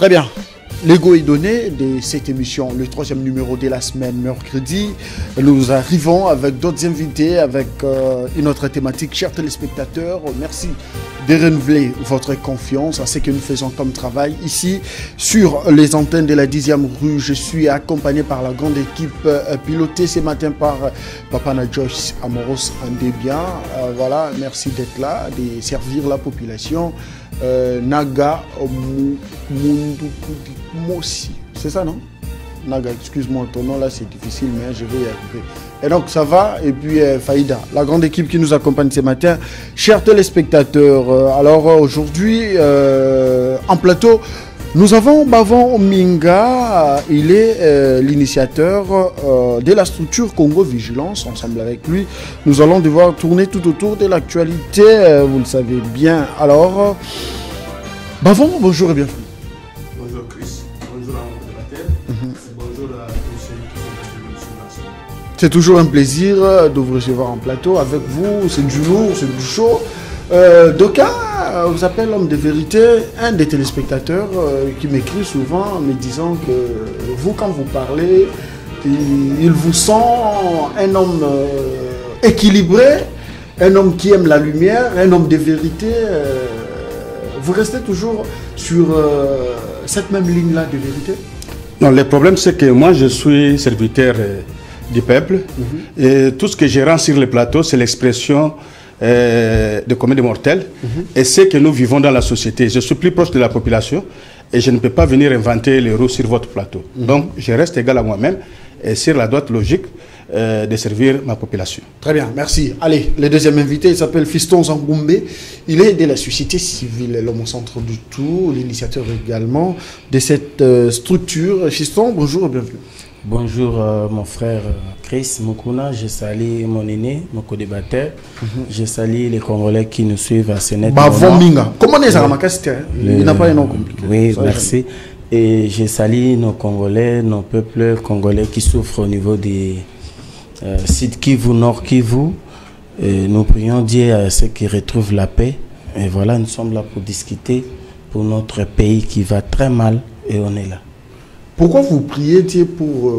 Très bien. L'ego est donné de cette émission, le troisième numéro de la semaine, mercredi. Nous arrivons avec d'autres invités, avec une autre thématique. Chers téléspectateurs, merci de renouveler votre confiance à ce que nous faisons comme travail ici sur les antennes de la 10e rue. Je suis accompagné par la grande équipe pilotée ce matin par Papa Joyce Amoros Andebia. Voilà, merci d'être là, de servir la population. Naga Moussi, c'est ça non? Naga, excuse-moi, ton nom là c'est difficile mais je vais y arriver. Et donc ça va, et puis Faïda, la grande équipe qui nous accompagne ce matin. Chers téléspectateurs, alors aujourd'hui en plateau, nous avons Bavon Minga, il est l'initiateur de la structure Congo Vigilance. Ensemble avec lui, nous allons devoir tourner tout autour de l'actualité, vous le savez bien. Alors, Bavon, bonjour et bienvenue. Bonjour Chris, bonjour à mon débatteur, bonjour à tous ceux qui sont venus sur la scène. C'est toujours un plaisir de vous recevoir en plateau avec vous, c'est du lourd, c'est du chaud. Doka vous appelle l'homme de vérité, un des téléspectateurs qui m'écrit souvent en me disant que vous, quand vous parlez, il vous sent un homme équilibré, un homme qui aime la lumière, un homme de vérité. Vous restez toujours sur cette même ligne-là de vérité? Non, le problème c'est que moi je suis serviteur du peuple et tout ce que je rends sur le plateau c'est l'expression de commun des mortels et c'est que nous vivons dans la société. Je suis plus proche de la population et je ne peux pas venir inventer les roues sur votre plateau. Donc je reste égal à moi-même et sur la droite logique de servir ma population. Très bien, merci. Allez, le deuxième invité, il s'appelle Fiston Zangumbe. Il est de la société civile, l'homme au centre du tout, l'initiateur également de cette structure. Fiston, bonjour et bienvenue. Bonjour mon frère Chris Mukuna, je salue mon aîné, mon co-débatteur. Je salue les Congolais qui nous suivent à Sénètre. Bavon Minga. Comment on est ça, il n'a pas un nom compliqué. Oui, merci. Et je salue nos Congolais, nos peuples congolais qui souffrent au niveau des Sud Kivu, Nord Kivu. Nous prions Dieu à ceux qui retrouvent la paix. Et voilà, nous sommes là pour discuter pour notre pays qui va très mal et on est là. Pourquoi vous priez Dieu pour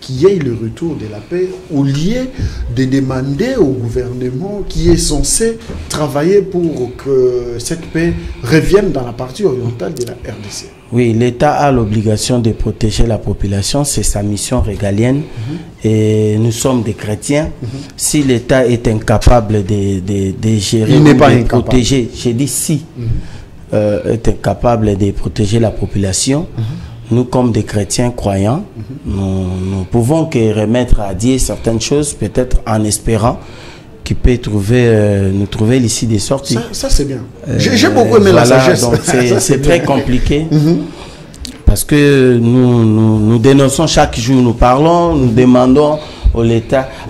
qu'il y ait le retour de la paix au lieu de demander au gouvernement qui est censé travailler pour que cette paix revienne dans la partie orientale de la RDC? Oui, l'État a l'obligation de protéger la population, c'est sa mission régalienne et nous sommes des chrétiens. Si l'État est incapable de gérer, de protéger, j'ai dit si, est incapable de protéger la population, nous, comme des chrétiens croyants, nous pouvons que remettre à Dieu certaines choses, peut-être en espérant qu'il peut nous trouver l'issue des sorties. Ça c'est bien. J'ai beaucoup aimé la sagesse. C'est très compliqué. Parce que nous dénonçons chaque jour, nous parlons, nous demandons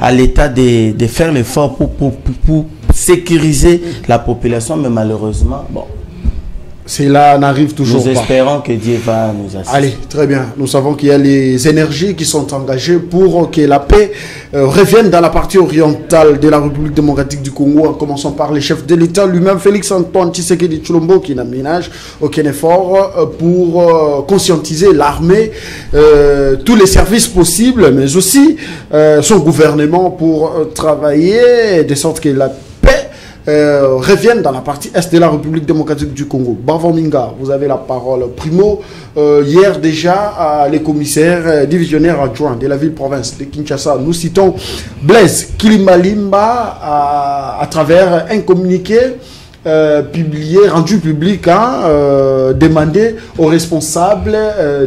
à l'État de faire l'effort pour sécuriser la population, mais malheureusement, bon. Cela n'arrive toujours pas. Nous espérons que Dieu va nous assister. Allez, très bien. Nous savons qu'il y a les énergies qui sont engagées pour que la paix revienne dans la partie orientale de la République démocratique du Congo, en commençant par le chef de l'État lui-même, Félix Antoine Tshisekedi Tshilombo, qui n'a ménage aucun effort pour conscientiser l'armée, tous les services possibles, mais aussi son gouvernement pour travailler de sorte que la reviennent dans la partie est de la République démocratique du Congo. Bavon Minga, vous avez la parole. Primo, hier déjà, les commissaires divisionnaires adjoints de la ville-province de Kinshasa, nous citons Blaise Kilimalimba à travers un communiqué publié, rendu public, demandé aux responsables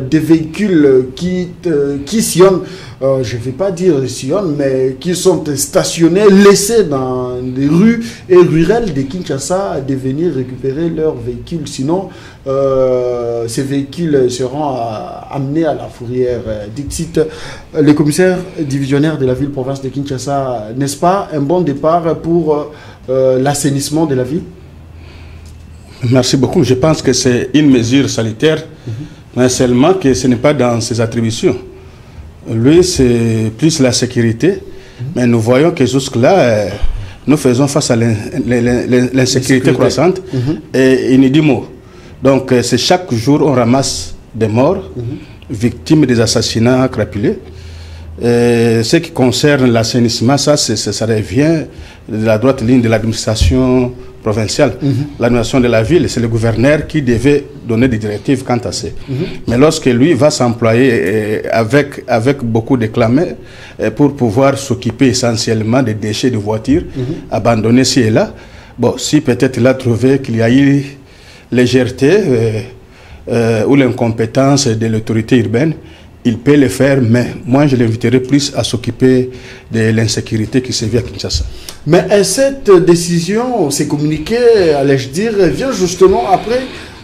des véhicules qui sillonnent, je ne vais pas dire sillonnent, mais qui sont stationnés, laissés dans les rues et ruelles de Kinshasa, de venir récupérer leurs véhicules. Sinon, ces véhicules seront amenés à la fourrière. Dixit, les commissaires divisionnaires de la ville-province de Kinshasa, n'est-ce pas un bon départ pour l'assainissement de la ville? Merci beaucoup. Je pense que c'est une mesure sanitaire, mais seulement que ce n'est pas dans ses attributions. Lui, c'est plus la sécurité, mais nous voyons que jusque-là, nous faisons face à l'insécurité croissante et inudimo. Donc, c'est chaque jour on ramasse des morts, victimes des assassinats crapulés. Ce qui concerne l'assainissement, ça revient de la droite ligne de l'administration provinciale. L'administration de la ville, c'est le gouverneur qui devait donner des directives quant à ça. Mais lorsque lui va s'employer avec beaucoup de clamés pour pouvoir s'occuper essentiellement des déchets de voitures abandonnés ci et là, bon, si peut-être il a trouvé qu'il y a eu légèreté ou l'incompétence de l'autorité urbaine, il peut le faire, mais moi je l'inviterai plus à s'occuper de l'insécurité qui sévit à Kinshasa. Mais cette décision, ces communiqués, allais-je dire, vient justement après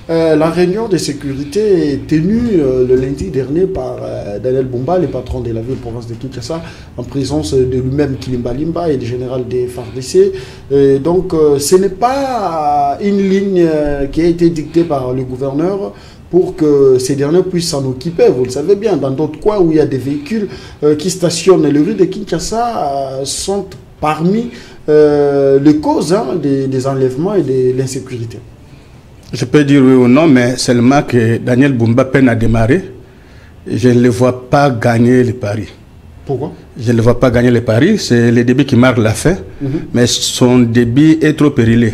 la réunion de sécurité tenue le lundi dernier par Daniel Bumba, le patron de la ville province de Kinshasa, en présence de lui-même Kilimba Limba et du général des FARDC. Donc ce n'est pas une ligne qui a été dictée par le gouverneur pour que ces derniers puissent s'en occuper. Vous le savez bien, dans d'autres coins où il y a des véhicules qui stationnent, les rues de Kinshasa sont parmi les causes des enlèvements et de l'insécurité. Je peux dire oui ou non, mais seulement que Daniel Bumba peine à démarrer. Je ne le vois pas gagner les paris. Pourquoi? Je ne le vois pas gagner les paris. C'est le début qui marque la fin, mais son début est trop périlé.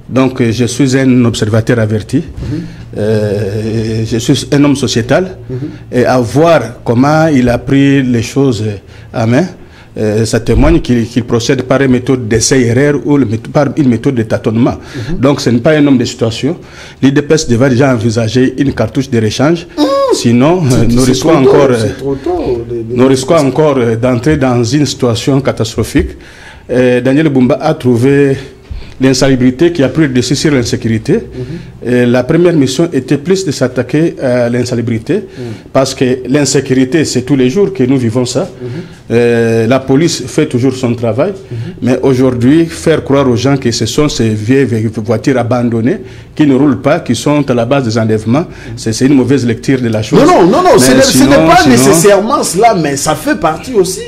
Donc je suis un observateur averti, je suis un homme sociétal, et à voir comment il a pris les choses à main, ça témoigne qu'il procède par une méthode d'essai-erreur ou par une méthode de tâtonnement. Donc ce n'est pas un homme de situation. L'IDPS devait déjà envisager une cartouche de réchange, sinon nous risquons encore d'entrer dans une situation catastrophique. Daniel Bumba a trouvé l'insalubrité qui a pris le dessus sur l'insécurité. La première mission était plus de s'attaquer à l'insalubrité, parce que l'insécurité, c'est tous les jours que nous vivons ça. La police fait toujours son travail, mais aujourd'hui, faire croire aux gens que ce sont ces vieilles voitures abandonnées, qui ne roulent pas, qui sont à la base des enlèvements, c'est une mauvaise lecture de la chose. Non, ce n'est pas nécessairement cela, mais ça fait partie aussi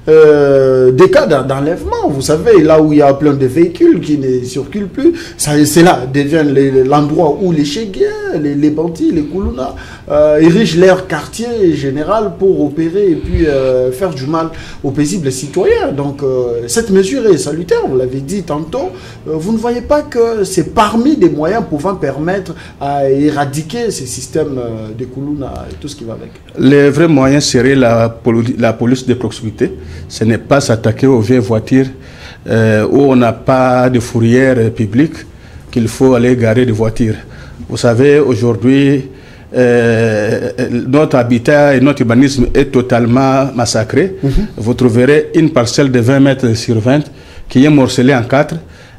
des cas d'enlèvement. Vous savez, là où il y a plein de véhicules qui ne circulent plus, c'est là devient l'endroit où les chéguiens, les bandits, les koulouna érigent leur quartier général pour opérer et puis faire du mal aux paisibles citoyens. Donc cette mesure est salutaire, vous l'avez dit tantôt. Vous ne voyez pas que c'est parmi des moyens pouvant permettre à éradiquer ces systèmes de koulouna et tout ce qui va avec? Les vrais moyens seraient la police de proximité. Ce n'est pas s'attaquer aux vieilles voitures où on n'a pas de fourrière publique qu'il faut aller garer des voitures. Vous savez, aujourd'hui, notre habitat et notre urbanisme est totalement massacré. Vous trouverez une parcelle de 20 mètres sur 20 qui est morcelée en 4.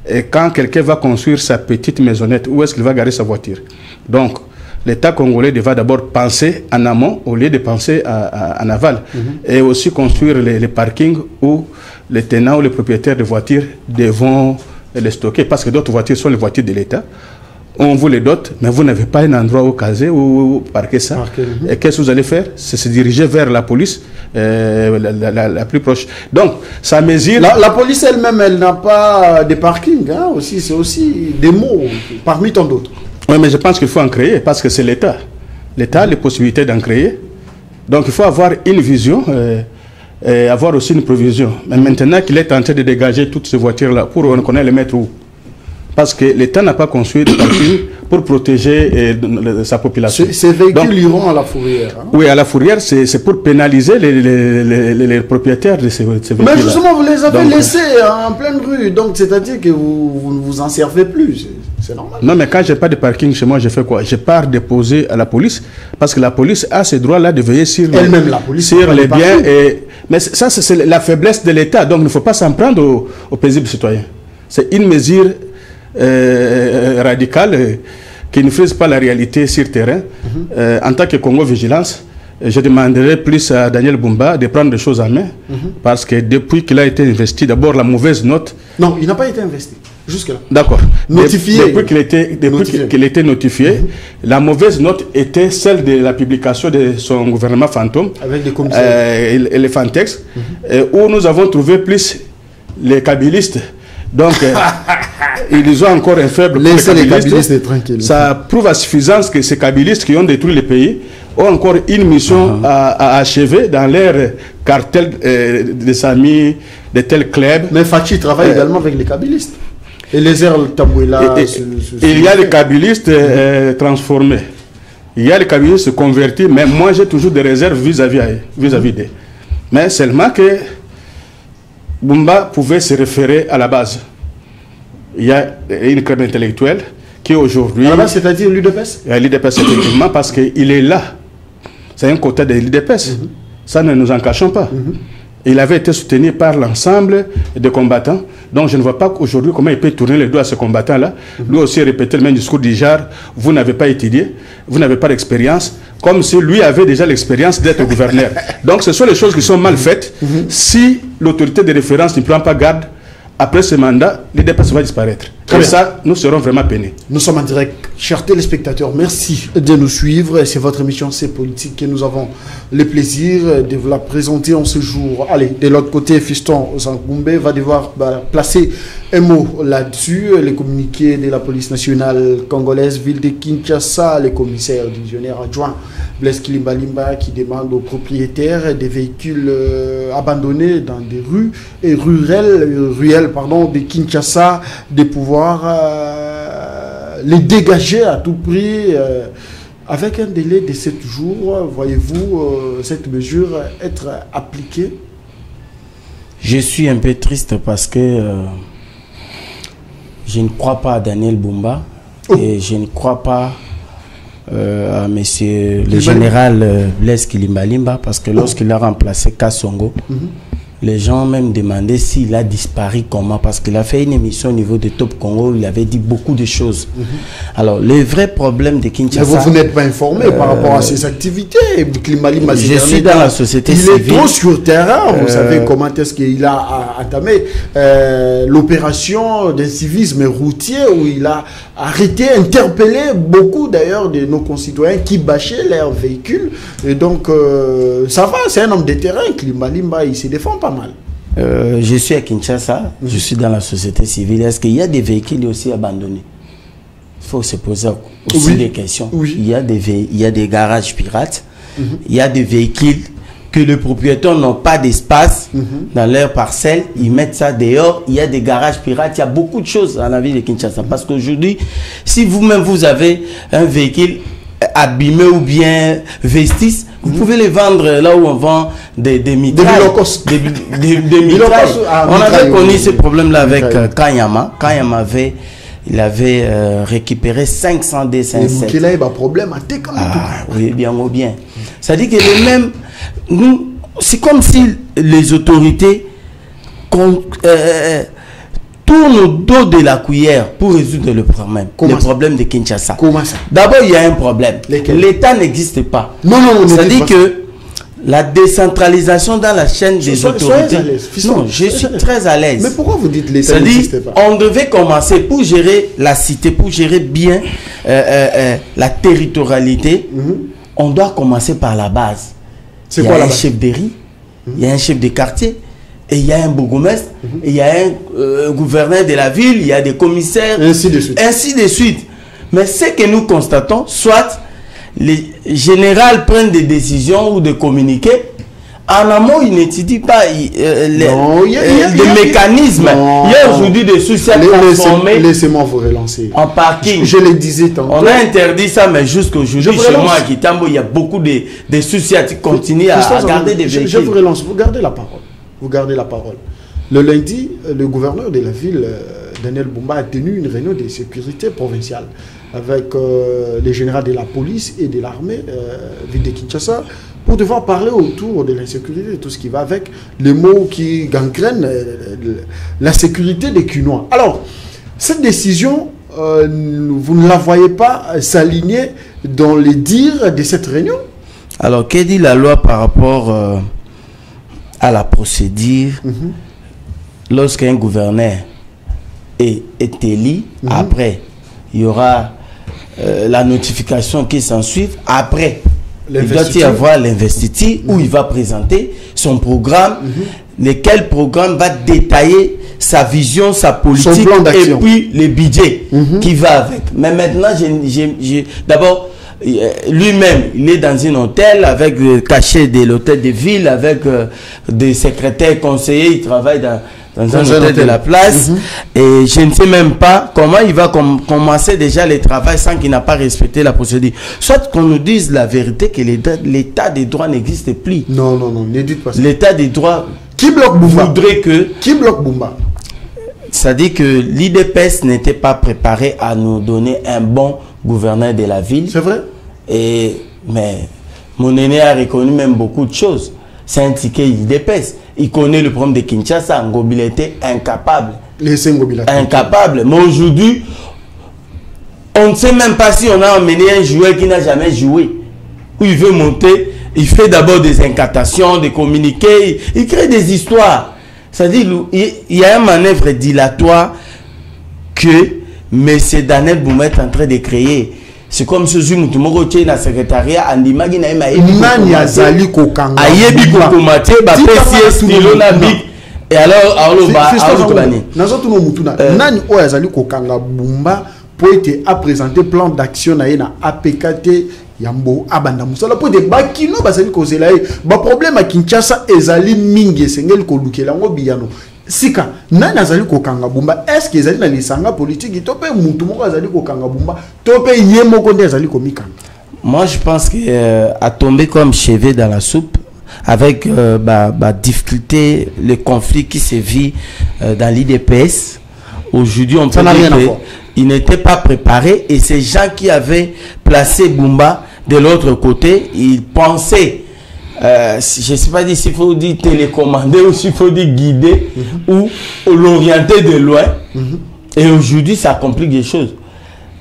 Et quand quelqu'un va construire sa petite maisonnette, où est-ce qu'il va garer sa voiture? Donc, l'État congolais devra d'abord penser en amont au lieu de penser en aval. Et aussi construire les parkings où les tenants ou les propriétaires de voitures devront les stocker. Parce que d'autres voitures sont les voitures de l'État. On vous les dote, mais vous n'avez pas un endroit où caser ou parquer ça. Et qu'est-ce que vous allez faire? C'est se diriger vers la police la plus proche. Donc, ça mesure... La police elle-même, elle n'a pas de parking. Hein, aussi, c'est aussi des mots, parmi tant d'autres. Oui, mais je pense qu'il faut en créer, parce que c'est l'État. L'État a les possibilités d'en créer. Donc il faut avoir une vision et avoir aussi une provision. Mais maintenant qu'il est en train de dégager toutes ces voitures-là, pour on connaît les mettre où? Parce que l'État n'a pas construit de parking pour protéger sa population. Ces véhicules iront à la fourrière. Hein? Oui, à la fourrière, c'est pour pénaliser les propriétaires de ces véhicules. Mais justement, vous les avez laissés en pleine rue. Donc, c'est-à-dire que vous ne vous en servez plus. C'est normal. Non, mais quand je n'ai pas de parking chez moi, je fais quoi? Je pars déposer à la police. Parce que la police a ce droit-là de veiller sur, sur les biens. Mais ça, c'est la faiblesse de l'État. Donc, il ne faut pas s'en prendre aux paisibles citoyens. C'est une mesure radicale qui ne frise pas la réalité sur terrain. En tant que Congo Vigilance, je demanderai plus à Daniel Bumba de prendre des choses en main. Parce que depuis qu'il a été investi, d'abord la mauvaise note... Non, il n'a pas été investi. Jusque-là. D'accord. Notifié. Depuis qu'il était notifié, la mauvaise note était celle de la publication de son gouvernement fantôme. Avec des commissaires. Et les fantex, où nous avons trouvé plus les kabylistes. Donc, ils ont encore un faible pour les kabylistes tranquilles. Ça prouve à suffisance que ces kabylistes qui ont détruit le pays ont encore une mission à achever dans leur cartel des amis de tel club. Mais Fachi travaille également avec les kabylistes. Et les airs Tabouela. Il y a les kabylistes transformés. Il y a les kabylistes convertis, mais moi j'ai toujours des réserves vis-à-vis d'eux. Mais seulement que Bumba pouvait se référer à la base. Il y a une crème intellectuelle qui aujourd'hui... À la base, c'est-à-dire l'UDPS? L'UDPS, effectivement, parce qu'il est là. C'est un côté de l'UDPS. Ça, ne nous en cachons pas. Il avait été soutenu par l'ensemble des combattants. Donc, je ne vois pas aujourd'hui comment il peut tourner les doigts à ce combattant-là. Lui aussi répétait le même discours du genre, vous n'avez pas étudié, vous n'avez pas d'expérience, comme si lui avait déjà l'expérience d'être gouverneur. Donc, ce sont les choses qui sont mal faites. Si l'autorité de référence ne prend pas garde, après ce mandat, l'UDPS va disparaître. Et ça, nous serons vraiment peinés. Nous sommes en direct. Chers téléspectateurs, merci de nous suivre. C'est votre émission C'est Politique et nous avons le plaisir de vous la présenter en ce jour. Allez, de l'autre côté, Fiston Zangoumbe va devoir placer un mot là-dessus. Les communiqués de la police nationale congolaise, ville de Kinshasa, les commissaires divisionnaires adjoints Blaise Kilimbalimba qui demande aux propriétaires des véhicules abandonnés dans des rues et ruelles de Kinshasa de pouvoir les dégager à tout prix avec un délai de 7 jours. Voyez-vous cette mesure être appliquée? Je suis un peu triste parce que je ne crois pas à Daniel Bumba et je ne crois pas à monsieur le général Blaise Kilimbalimba parce que lorsqu'il a remplacé Kassongo, les gens même demandaient s'il a disparu comment, parce qu'il a fait une émission au niveau de Top Congo où il avait dit beaucoup de choses. Alors, le vrai problème de Kinshasa... Mais vous n'êtes pas informé par rapport à ses activités. Je suis dans la société civile. Il est trop sur terrain. Vous savez comment est-ce qu'il a entamé l'opération d'incivisme routier où il a arrêté, interpellé beaucoup d'ailleurs de nos concitoyens qui bâchaient leurs véhicules. Et donc, ça va, c'est un homme de terrain. Kilimbalimba, il se défend pas mal. Je suis à Kinshasa, je suis dans la société civile. Est-ce qu'il y a des véhicules aussi abandonnés? Il faut se poser aussi des questions. Il y a des garages pirates, il y a des véhicules que les propriétaires n'ont pas d'espace dans leur parcelle, ils mettent ça dehors. Il y a des garages pirates, il y a beaucoup de choses dans la ville de Kinshasa. Parce qu'aujourd'hui, si vous-même vous avez un véhicule abîmé ou bien vestis, vous pouvez les vendre là où on vend des mitrailles. Des mitrailles. On avait connu ce problème-là avec Kanyama. Kanyama il avait récupéré 500 D57. Il a eu un problème à T comme oui, bien ou bien. C'est-à-dire que les mêmes... C'est comme si les autorités tournent au dos de la cuillère pour résoudre le problème de Kinshasa. Comment ça? D'abord, il y a un problème. L'État n'existe pas. Non. C'est-à-dire que la décentralisation dans la chaîne des autorités... Non, je suis très à l'aise. Mais pourquoi vous dites l'État n'existe pas? On devait commencer pour gérer la cité, pour gérer bien la territorialité. On doit commencer par la base. Il y a un chef de riz, il y a un chef de quartier, et il y a un bourgmestre, et il y a un gouverneur de la ville, il y a des commissaires, ainsi de suite. Ainsi de suite. Mais ce que nous constatons, soit les généraux prennent des décisions ou des communiqués, en amont, ils n'étudient pas les mécanismes. Il y a aujourd'hui des soucis à transformer. Laissez-moi vous relancer. En parking. Je le disais tantôt. On a interdit ça, mais jusqu'aujourd'hui, chez moi à Kitambo, il y a beaucoup de soucis à continuer à garder des véhicules. Je vous relance. Vous gardez la parole. Vous gardez la parole. Le lundi, le gouverneur de la ville, Daniel Bumba, a tenu une réunion de sécurité provinciale avec les généraux de la police et de l'armée ville de Kinshasa pour devoir parler autour de l'insécurité et tout ce qui va avec, les mots qui gangrènent la sécurité des Kinois. Alors, cette décision, vous ne la voyez pas s'aligner dans les dires de cette réunion? Alors, que dit la loi par rapport à la procédure lorsqu'un gouverneur est élu? Après, il y aura la notification qui s'ensuit. Après, Il doit y avoir l'investiture où il va présenter son programme, lequel programme va détailler sa vision, sa politique et puis le budget qui va avec. Mais maintenant, d'abord, lui-même, il est dans un hôtel avec le cachet de l'hôtel de ville, avec des secrétaires conseillers, il travaille dans un hôtel de la place. Et je ne sais même pas comment il va commencer déjà le travail sans qu'il n'a pas respecté la procédure. Soit qu'on nous dise la vérité que l'état des droits n'existe plus. Non, ne dites pas ça. L'état des droits qui bloque Bumba voudrait que... Qui bloque Bumba? Ça dit que l'IDPS n'était pas préparé à nous donner un bon gouverneur de la ville. C'est vrai. Mais mon aîné a reconnu même beaucoup de choses. C'est un ticket l'IDPS. Il connaît le problème de Kinshasa. Ngobi était incapable. Incapable. Mais aujourd'hui, on ne sait même pas si on a emmené un joueur qui n'a jamais joué. Où il veut monter, il fait d'abord des incantations, des communiqués, il crée des histoires. C'est-à-dire, il y a une manœuvre dilatoire que M. Daniel Bouma est en train de créer. C'est comme ce jour où Moko tient dans le secrétariat, Andimagi na ima Nani azali kokanga. Ayebi kokomate, ba PCS Milona Big. Et alors Kobani. Nazotu no mutuna. Nani o azali kokanga Bumba pour être à présenter plan d'action na APKT Yambo abanda musala pour des bakino bazali kozela ba problème à Kinshasa ezali mingi sengel ko lukela ngo biyano. Sika nani azali kokanga Bumba, est-ce que ezali na lisanga politique tope mutu moko azali kokanga Bumba tope yemo konde azali komikanga? Moi je pense que a tombé comme cheveux dans la soupe avec difficulté, le conflit qui se vit dans l'IDPS. Aujourd'hui on peut dire qu'il n'était pas préparé et ces gens qui avaient placé Bumba de l'autre côté, ils pensaient je ne sais pas s'il faut dire télécommander ou s'il faut dire guider ou l'orienter de loin. Et aujourd'hui, ça complique les choses.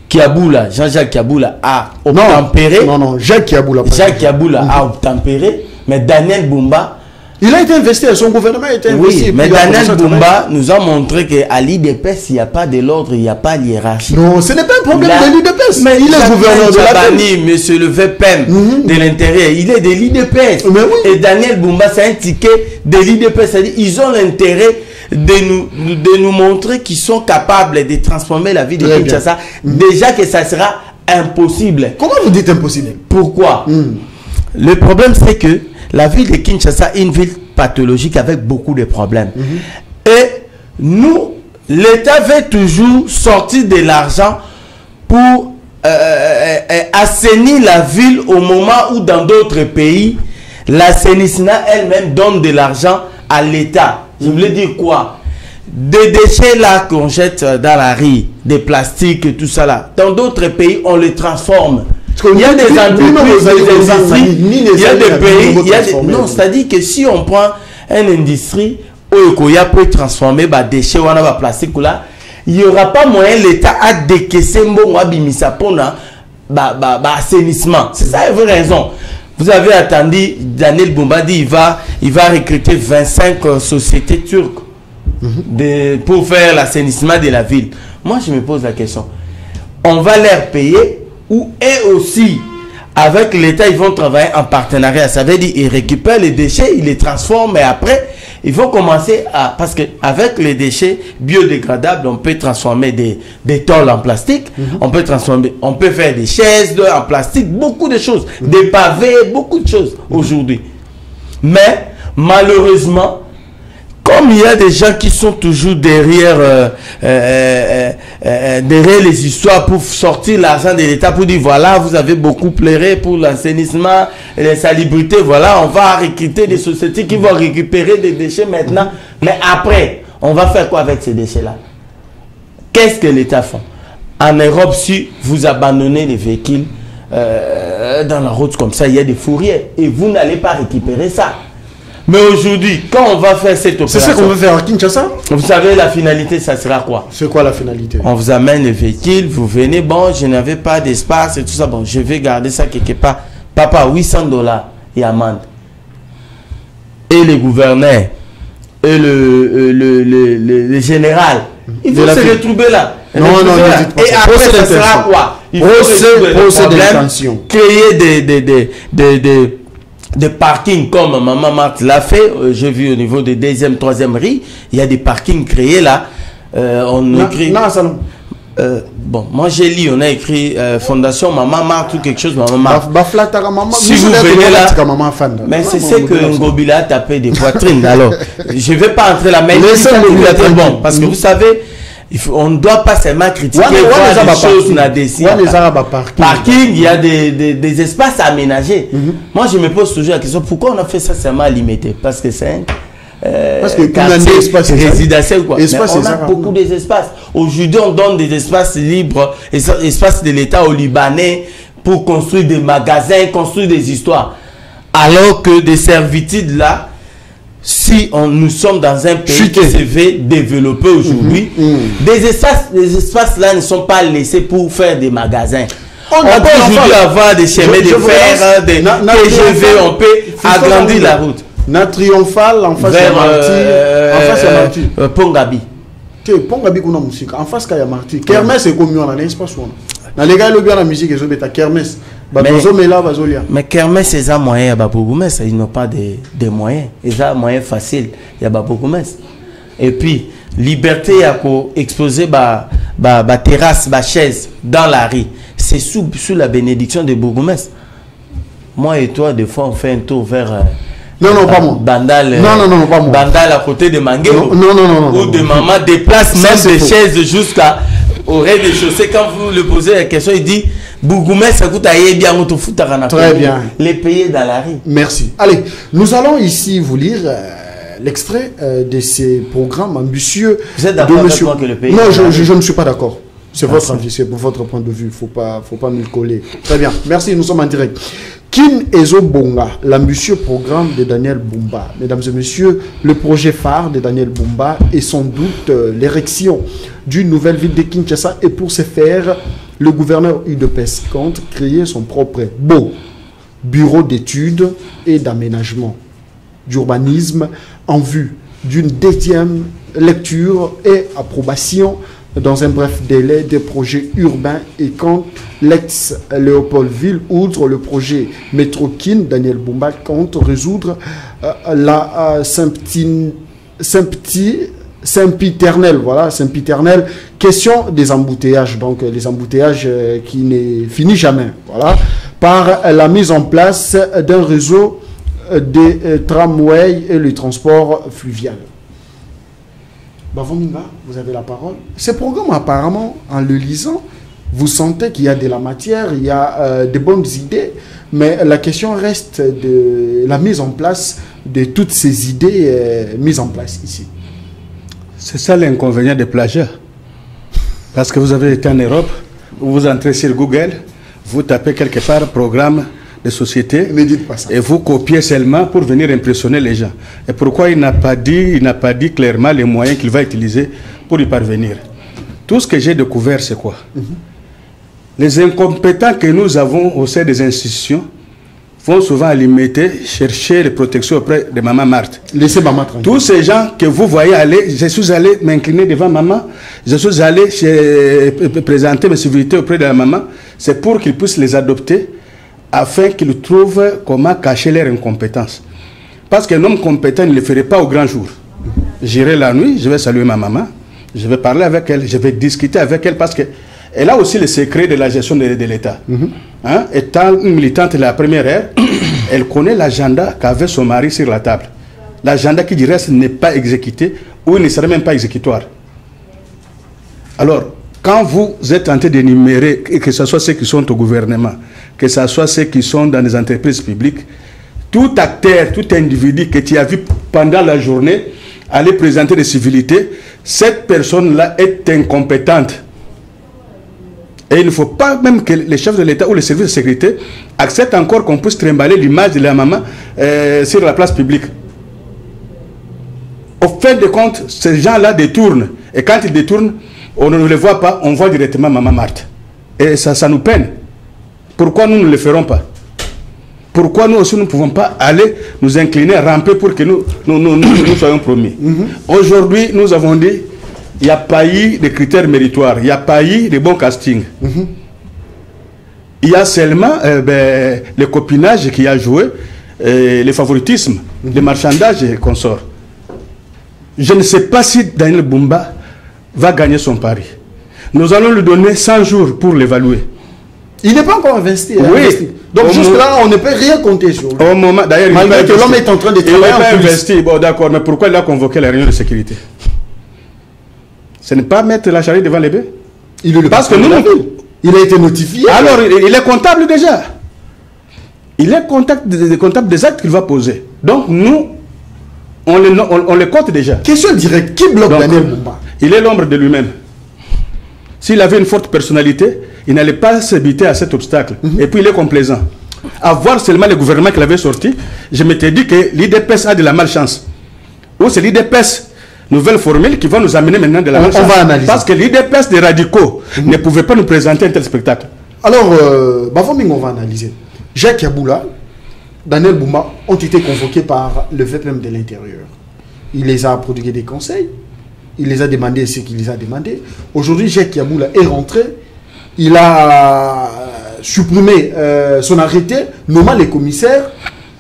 Kiaboula, Jean-Jacques Kiaboula a obtempéré. Non, Jacques Kiaboula a obtempéré, mais Daniel Bumba, il a été investi, son gouvernement a été investi. Oui, mais Daniel Bumba nous a montré qu'à l'IDPS, il n'y a pas de l'ordre, il n'y a pas de hiérarchie. Non, ce n'est pas un problème de l'IDPS. Mais il est gouverneur de la ville. Monsieur le VPM de l'intérieur, il est de l'IDPS. Oui. Et Daniel Bumba, c'est un ticket de l'IDPS. C'est-à-dire ils ont l'intérêt de nous montrer qu'ils sont capables de transformer la vie de Kinshasa. Déjà que ça sera impossible. Comment vous dites impossible? Pourquoi? Le problème, c'est que la ville de Kinshasa est une ville pathologique avec beaucoup de problèmes. Et nous, l'État veut toujours sortir de l'argent pour assainir la ville au moment où dans d'autres pays, l'assainissement elle-même donne de l'argent à l'État. Je voulais dire quoi? Des déchets là qu'on jette dans la rue, des plastiques et tout ça là. Dans d'autres pays, on les transforme. Il y a des entreprises, des industries, il y a des pays, non, c'est-à-dire que si on prend une industrie où il peut transformer des déchets ou des plastiques là, il n'y aura pas moyen l'État à décaisser assainissement. C'est ça la vraie raison. Vous avez attendu, Daniel Bumba dit il va recruter 25 sociétés turques pour faire l'assainissement de la ville. Moi je me pose la question, on va leur payer ou eux aussi, avec l'État, ils vont travailler en partenariat. Ça veut dire qu'ils récupèrent les déchets, ils les transforment et après, ils vont commencer à... Parce qu'avec les déchets biodégradables, on peut transformer des tôles en plastique, on peut faire des chaises en plastique, beaucoup de choses, des pavés, beaucoup de choses aujourd'hui. Mais malheureusement, comme il y a des gens qui sont toujours derrière les histoires pour sortir l'argent de l'État, pour dire voilà, vous avez beaucoup pleuré pour l'assainissement, les salubrités, voilà, on va recruter des sociétés qui vont récupérer des déchets maintenant. Mais après, on va faire quoi avec ces déchets-là? Qu'est-ce que l'État fait? En Europe, si vous abandonnez les véhicules dans la route comme ça, il y a des fourrières et vous n'allez pas récupérer ça. Mais aujourd'hui, quand on va faire cette opération... C'est ça qu'on veut faire à Kinshasa? Vous savez, la finalité, ça sera quoi? C'est quoi la finalité? On vous amène le véhicule, vous venez, bon, je n'avais pas d'espace et tout ça, bon, je vais garder ça quelque part. Papa, $800 et amende. Et le gouverneur, et le général, ils vont se retrouver là. Non, et après, ça sera quoi? Il faut créer des parkings comme Maman Marthe l'a fait. J'ai vu au niveau des 2e, 3e riz, il y a des parkings créés là. On écrit... bon, moi j'ai lu, on a écrit Fondation Maman Marthe ou quelque chose, Maman Marthe. Si vous venez là, mais c'est ce que Ngobila a tapé des poitrines. Alors, je ne vais pas entrer là, mais bon, parce que vous savez, on ne doit pas seulement critiquer les choses parking, il y a des espaces aménagés. Moi, je me pose toujours la question, pourquoi on a fait ça seulement limité? Parce que c'est parce que quartier résidentiel, quoi. Mais on a beaucoup d'espaces. Aujourd'hui, on donne des espaces libres, espaces de l'État aux Libanais pour construire des magasins, construire des histoires. Alors que des servitudes là, si nous sommes dans un pays qui se veut développer aujourd'hui, des espaces là ne sont pas laissés pour faire des magasins. On peut aujourd'hui avoir des chemins de fer, des TGV, on peut agrandir la route. Na Triomphal en face de Marty. Pongabi. Pongabi kuna musique en face de Marty. Kermesse c'est comme on a l'espace on. Na les gars le bien la musique ils ont bêta Kermesse. Mais Kermesse c'est un moyen à Bogoumès, ils n'ont pas de moyens. Ils ont un moyen facile, il y a Bogoumès. Et puis liberté à exposer ba terrasse, ba chaise dans la rue. C'est sous la bénédiction de Bogoumès. Moi et toi des fois on fait un tour vers non, pas moi. Bandal, non, pas moi. Bandal à côté de Manguero. Non. Ou de maman déplace même des chaises jusqu'au rez-de-chaussée. Quand vous le posez la question, il dit Bougoumès, ça coûte à bien, on te fout à très bien. Les payer dans la rue. Merci. Allez, nous allons ici vous lire l'extrait de ces programmes ambitieux. Vous êtes d'accord avec moi que le pays... Non, je ne suis pas d'accord. C'est votre avis, c'est pour votre point de vue. Faut pas me le coller. Très bien. Merci, nous sommes en direct. Kin Ezo Bonga, l'ambitieux programme de Daniel Bumba. Mesdames et messieurs, le projet phare de Daniel Bumba est sans doute l'érection d'une nouvelle ville de Kinshasa. Et pour ce faire, le gouverneur UDPS compte créer son propre bureau d'études et d'aménagement d'urbanisme en vue d'une 2e lecture et approbation dans un bref délai des projets urbains. Et quand l'ex-Léopoldville, outre le projet Métro-Kin, Daniel Bumba compte résoudre la sempiternelle, voilà, sempiternelle question des embouteillages, donc les embouteillages qui ne finissent jamais, voilà, par la mise en place d'un réseau de tramways et le transport fluvial. Bavominga, vous avez la parole. Ce programme, apparemment, en le lisant, vous sentez qu'il y a de la matière, il y a de bonnes idées, mais la question reste de la mise en place de toutes ces idées mises en place ici. C'est ça l'inconvénient des plagiats. Parce que vous avez été en Europe, vous entrez sur Google, vous tapez quelque part programme de société, ne dites pas ça. Et vous copiez seulement pour venir impressionner les gens. Et pourquoi il n'a pas dit clairement les moyens qu'il va utiliser pour y parvenir? Tout ce que j'ai découvert, c'est quoi? Les incompétents que nous avons au sein des institutions vont souvent alimenter, chercher les protections auprès de Maman Marthe. Laissez Maman tranquille. Tous ces gens que vous voyez aller, je suis allé m'incliner devant Maman, je suis allé présenter mes civilités auprès de la Maman, c'est pour qu'ils puissent les adopter, afin qu'ils trouvent comment cacher leur incompétence. Parce qu'un homme compétent ne le ferait pas au grand jour. J'irai la nuit, je vais saluer ma maman, je vais parler avec elle, je vais discuter avec elle, parce qu'elle a aussi le secret de la gestion de l'État. Hein? Étant une militante de la première ère, elle connaît l'agenda qu'avait son mari sur la table. L'agenda qui du reste n'est pas exécuté, ou il ne serait même pas exécutoire. Alors, quand vous êtes en train d'énumérer, que ce soit ceux qui sont au gouvernement, que ce soit ceux qui sont dans les entreprises publiques, tout acteur, tout individu que tu as vu pendant la journée aller présenter des civilités, cette personne-là est incompétente. Et il ne faut pas même que les chefs de l'État ou les services de sécurité acceptent encore qu'on puisse trimballer l'image de la maman sur la place publique. Au fait de compte, ces gens-là détournent. Et quand ils détournent, on ne les voit pas, on voit directement Maman Marthe. Et ça nous peine. Pourquoi nous ne le ferons pas? Pourquoi nous aussi nous ne pouvons pas aller nous incliner, ramper pour que nous soyons promis? Aujourd'hui, nous avons dit, il n'y a pas eu de critères méritoires, il n'y a pas eu de bon casting. Il y a seulement le copinage qui a joué, le favoritisme, le marchandage et consorts. Je ne sais pas si Daniel Bumba va gagner son pari. Nous allons lui donner 100 jours pour l'évaluer. Il n'est pas encore investi. Oui. Investi. Donc juste là, on ne peut rien compter sur lui. Au moment, d'ailleurs, malgré que l'homme est en train de travailler. Il n'est pas investi. Bon, d'accord, mais pourquoi il a convoqué la réunion de sécurité? Ce n'est pas mettre la charrue devant les bœufs. Parce que nous, il a été notifié. Alors, il est comptable déjà. Il est comptable des actes qu'il va poser. Donc, nous, on les compte déjà. Question directe. Qui bloque Daniel Bumba? Il est l'ombre de lui-même. S'il avait une forte personnalité, il n'allait pas s'habiter à cet obstacle. Et puis, il est complaisant. À voir seulement le gouvernement qu'il avait sorti, je m'étais dit que l'IDPS a de la malchance. Ou c'est l'IDPS, nouvelle formule, qui va nous amener maintenant de la malchance. On va analyser. Parce que l'IDPS des radicaux ne pouvait pas nous présenter un tel spectacle. Alors, on va analyser. Jacques Yaboula, Daniel Bumba ont été convoqués par le VPM de l'Intérieur. Il les a prodigué des conseils. Il les a demandé ce qu'il les a demandé. Aujourd'hui, Jacques Yaboula est rentré. Il a supprimé son arrêté, nommant les commissaires.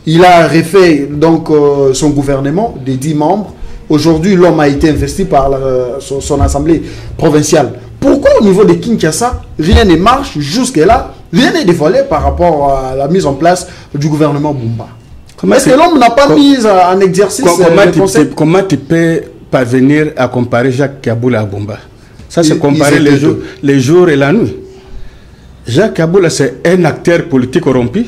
Il a refait donc son gouvernement de 10 membres. Aujourd'hui, l'homme a été investi par son assemblée provinciale. Pourquoi au niveau de Kinshasa, rien ne marche jusque-là? Rien n'est dévoilé par rapport à la mise en place du gouvernement Bumba. Est-ce que l'homme n'a pas mis en exercice comment tu peux parvenir à comparer Jacques Yaboula à Bumba? Ça, c'est comparer les jours et la nuit. Jacques Yaboula, c'est un acteur politique corrompu.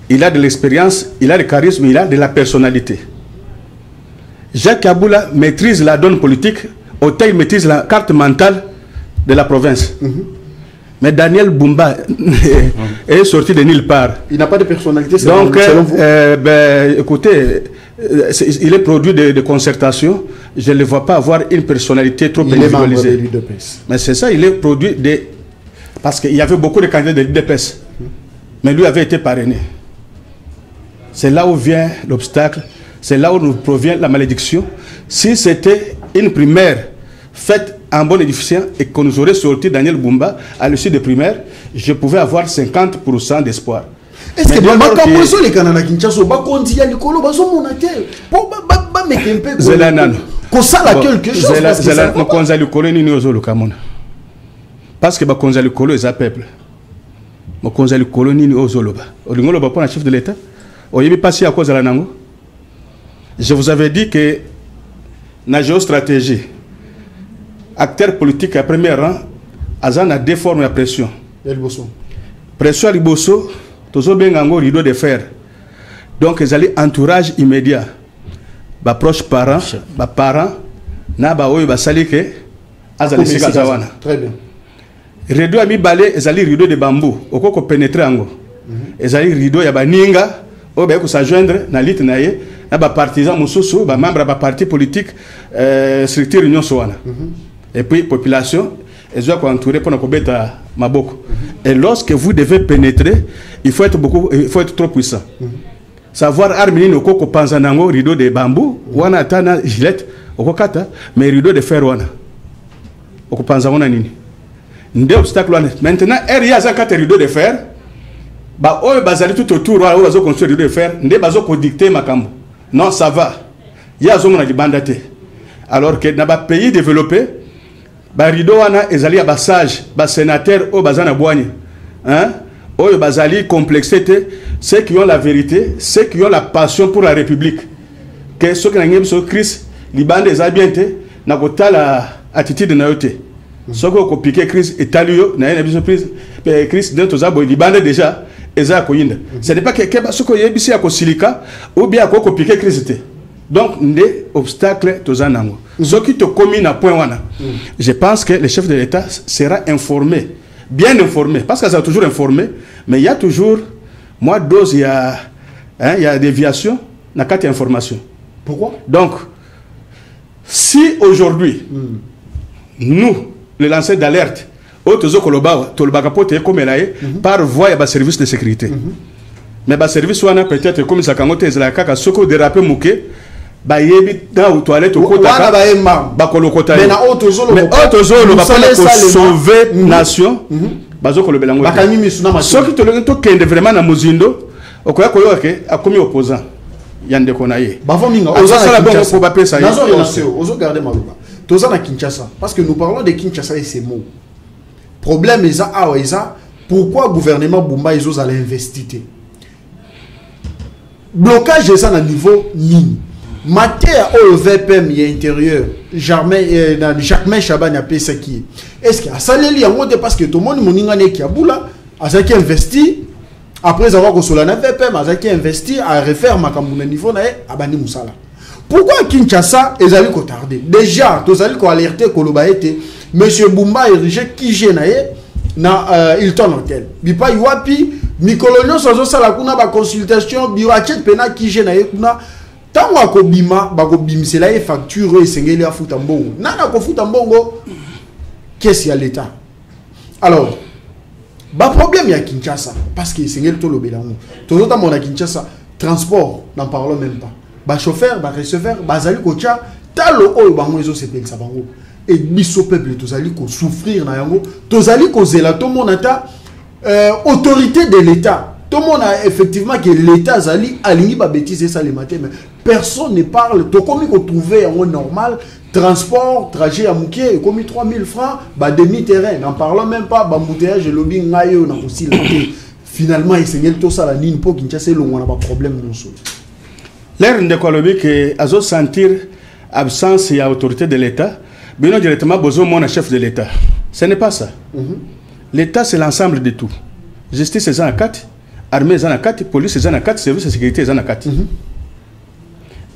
Il a de l'expérience, il a du charisme, il a de la personnalité. Jacques Yaboula maîtrise la donne politique, autant il maîtrise la carte mentale de la province. Mais Daniel Bumba est sorti de nulle part. Il n'a pas de personnalité, donc, selon vous. Écoutez, il est produit de concertation. Je ne le vois pas avoir une personnalité trop individualisée. Mais c'est ça, il est produit de... Parce qu'il y avait beaucoup de candidats de l'UDPS. Mais lui avait été parrainé. C'est là où vient l'obstacle. C'est là où nous provient la malédiction. Si c'était une primaire faite en bon édificient et qu'on nous aurait sorti Daniel Bumba à l'issue des primaires, je pouvais avoir 50% d'espoir. Est-ce que les Canadiens parce que bakonzali kolo est un peuple. Bakonzali kolo nini ozoloba. Olingolo ba pour chef de l'État. Oyebi passer à cause de la nango. Je vous avais dit que la géostratégie, acteur politique à premier rang, azan a deux formes de pression. Pression à liboso, tozo bengango rideau de fer. Donc ils allaient entourage immédiat. Ba proche parents, ba parents, na ba oyo ba sali ke azali sikazawana. Très bien. Rideau a mis balai, ils allaient rideau de bambou, oko pénétrer ango. Ils allaient rideau ya ba ninga, o ba ko s'joindre na lit na ye, na ba partisan mususu, ba membre ba parti politique structure union soana. Et puis population, ils ont entouré pour na beta maboko. Et lorsque vous devez pénétrer, il faut être trop puissant. Savoir arminer no koko panzanango rideau de bambou, wana tana gilet, oko kata, mais rideau de fer wana. Oko panzango nini. Nde obstacle wana. Maintenant, RIA za kata rideau de fer, ba oyo bazali tout autour wa bazo construire rideau de fer, nde bazo ko dicter makambo. Non, ça va. Ya zo mona libandate. Alors que dans les pays développés, ba rideau wana ezali ya basage, ba sénateur o bazana boigne. Hein? Oyo bazali complexité, ceux qui ont la vérité, ceux qui ont la passion pour la République. Que ceux qui n'ont pas Christ, libande les habientés, n'a pas la attitude na yote. Ceux qui ont piqué Christ et talio, n'a pas surprise, Christ dans tous les libande déjà, eza koyinda. Ce n'est pas que ceux qui ont bisi à silika ou bien à piqué Christ. Donc, des obstacles tozanango. Ceux qui te comminent à point wana. Je pense que le chef de l'État sera informé. Bien informé, parce qu'ils sont toujours informés, mais il y a toujours, moi, dose, il y a déviation, il y a 4 informations. Pourquoi? Donc, si aujourd'hui, nous, les lanceurs d'alerte, par voie, il y a un service de sécurité. Mais le service, peut-être, comme ça, quand on est là, ce qu'on dérape, ba yebi dans toilette au kota ba kolokota mais autre zolo ba sauver nation bazo ko le belango bakami misuna ma so ki to le to kende vraiment na muzindo okoya koyo ke akomi opposant yande konaye bavo minga ozala bongo ko ba pesa yi ozo garder maluba toza na Kinshasa parce que nous parlons de Kinshasa et ses mots problème eza awa eza pourquoi gouvernement Bumba ils allait investir blocage eza na niveau nini matière au VPM y intérieur Jacquemain Chaban a payé qui est-ce que asaleli yango te parce que tout le monde moninga ne kiabula azaki investi après avoir consolé na VPM azaki investi à refaire makambo na niveau na abandi musala pourquoi Kinshasa ezali ko tarder déjà tozali ko alerter ko loba ete monsieur Bumba érigé qui genaye na Hilton Hotel bipa yuapi mikolonyo sozo sala kuna ba consultation biwachet pena qui genaye kuna tango akobima bakobimisela ye facture esengeli afuta mbongo nana kofuta mbongo qu'est-ce ya l'état alors ba problème ya Kinshasa parce que esengeli to lobela ngo tozota mona Kinshasa transport n'en parlons même pas ba chauffeur ba receveur bazali kocha talo oyo bango ezo sepelisa bango et biso peuple tozali ko souffrir na yango tozali ko zela to monata autorité de l'état. Tout le monde a effectivement que l'État Zali aligné ba bêtise ça les matins mais personne ne parle to comme qu'on trouver en normal transport trajet à Mouké comme 3000 francs ba demi terrain n'en parlons même pas ba moutillage lobby ngayo na aussi finalement il s'engage tout ça la ligne pour Kinshasa le on a pas problème non so l'air de quoi lobby que azo sentir absence et autorité de l'État bien directement besoin mon chef de l'État ce n'est pas ça l'État c'est l'ensemble de tout justice c'est en 4 armée est en 4 police est en 4 service de sécurité est en 4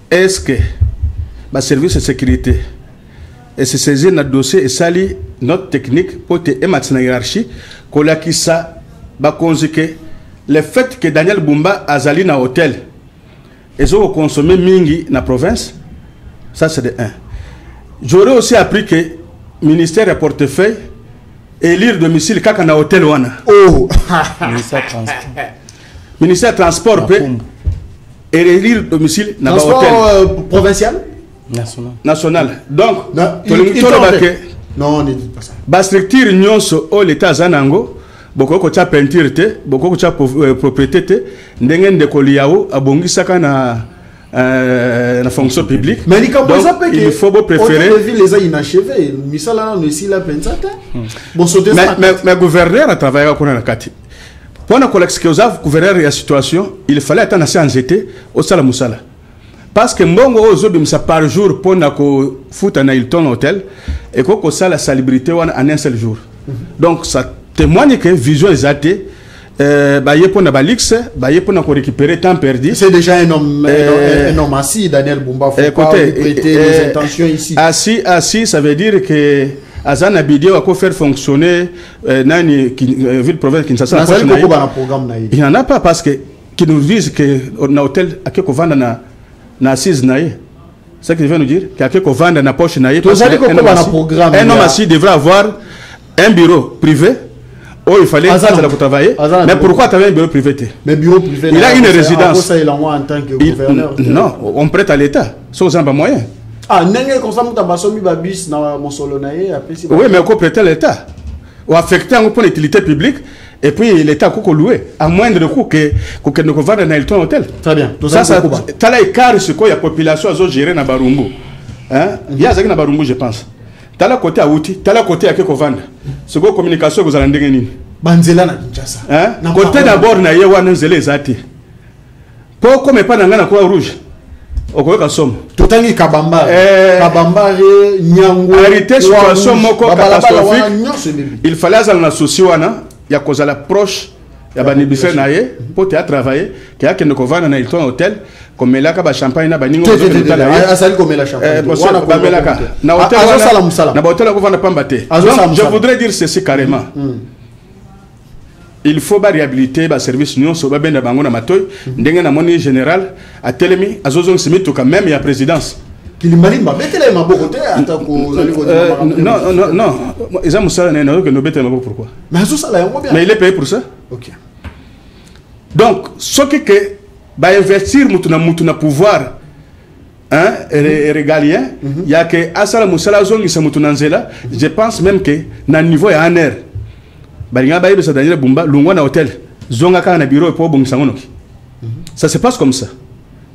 est-ce que le service de sécurité et se saisir notre dossier et sali notre technique pour te émettre la hiérarchie qu'on a qui ça va conjuguer le fait que Daniel Bumba a zali na hôtel et ont consommé mingi na province ça c'est de 1. J'aurais aussi appris que ministère et portefeuille élire domicile kaka na hôtel wana oh ministère transport peut élire domicile na ba hôtel provincial national donc non ne dites pas ça ba structure nyonso o l'état zanango boko ko cha peinture te boko ko cha propriété te ndenge ndeko liao abongisaka na la fonction publique mais il faut préférer les a inachevés misala na ici la pensata bon sauter mais gouverneur a travaillé avec la kati pour na collecte que vous gouverneur la situation il fallait attendre assez en été au sala musala parce que mbongo ozo bimsa par jour pour na ko futa na Hilton Hotel et ko sala salubrité en un seul jour donc ça témoigne que vision exatée baye pour na balix baye pour na ko récupérer temps perdu c'est déjà un homme assis Daniel Bumba faut pas prêter les intentions ici assis ça veut dire que Azana Bidio a faire fonctionner nani ville province Kinshasa il n'y en a pas parce que qui nous disent que na hôtel a quelque vendre na assise naïe c'est ce que je veux nous dire qu'il y a quelque vendre na poche naïe un homme assis devrait avoir un bureau privé. Oh, il fallait travailler. Mais pourquoi tu avais un bureau privé? Mais bureau privé, il a une résidence. En tant que gouverneur. Non, on prête à l'État. Sans un moyen. Ah, n'est-ce comme ça, tu as mis babis dans mon solonaï. Oui, mais on prête à l'État. On affecte un peu l'utilité publique. Et puis l'État a loué. À moindre coût que nous vendons dans Hilton Hotel. Très bien. Ça, tu as l'écart sur quoi la population a géré dans Barumbu. Il y a dans Barumbu, je pense. T'as la côté à outil, t'as la côté à quelque vendre. C'est quoi communication que vous allez gagner? Banzela na Kinshasa. Côté d'abord na yewa nzele zati. Pour comme pas na Croix Rouge. Okoyoka somme. Totangi Kabamba. Kabambare Nyango. Arrêter situation moko catastrophique. Il fallait aller en associer wana ya kozala proche ya banibise na ye pour te travailler que ya kende ko vana na Hilton Hotel comme là ka ba champagne na baningo asali comme la champagne wana ko melaka na hotel na hotel ko vana pamba te. Je voudrais dire ceci carrément. Il faut réhabiliter le service union sur le bango na matoy ndenge na moni général a telemi azozong simitu quand même ya présidence Kilimalimba betele maboko te atako non ils ont ça que nous betele maboko pourquoi mais ça là bien mais il est payé pour ça. OK. Donc ce que ba investir mutuna pouvoir hein régalien il y a que asala musala zongi se mutuna nzela je pense même que na niveau ya aner balinga baye besa Daniel Bumba lungwa na hôtel zonga kana na bureau pour bongisangonoki. Ça se passe comme ça.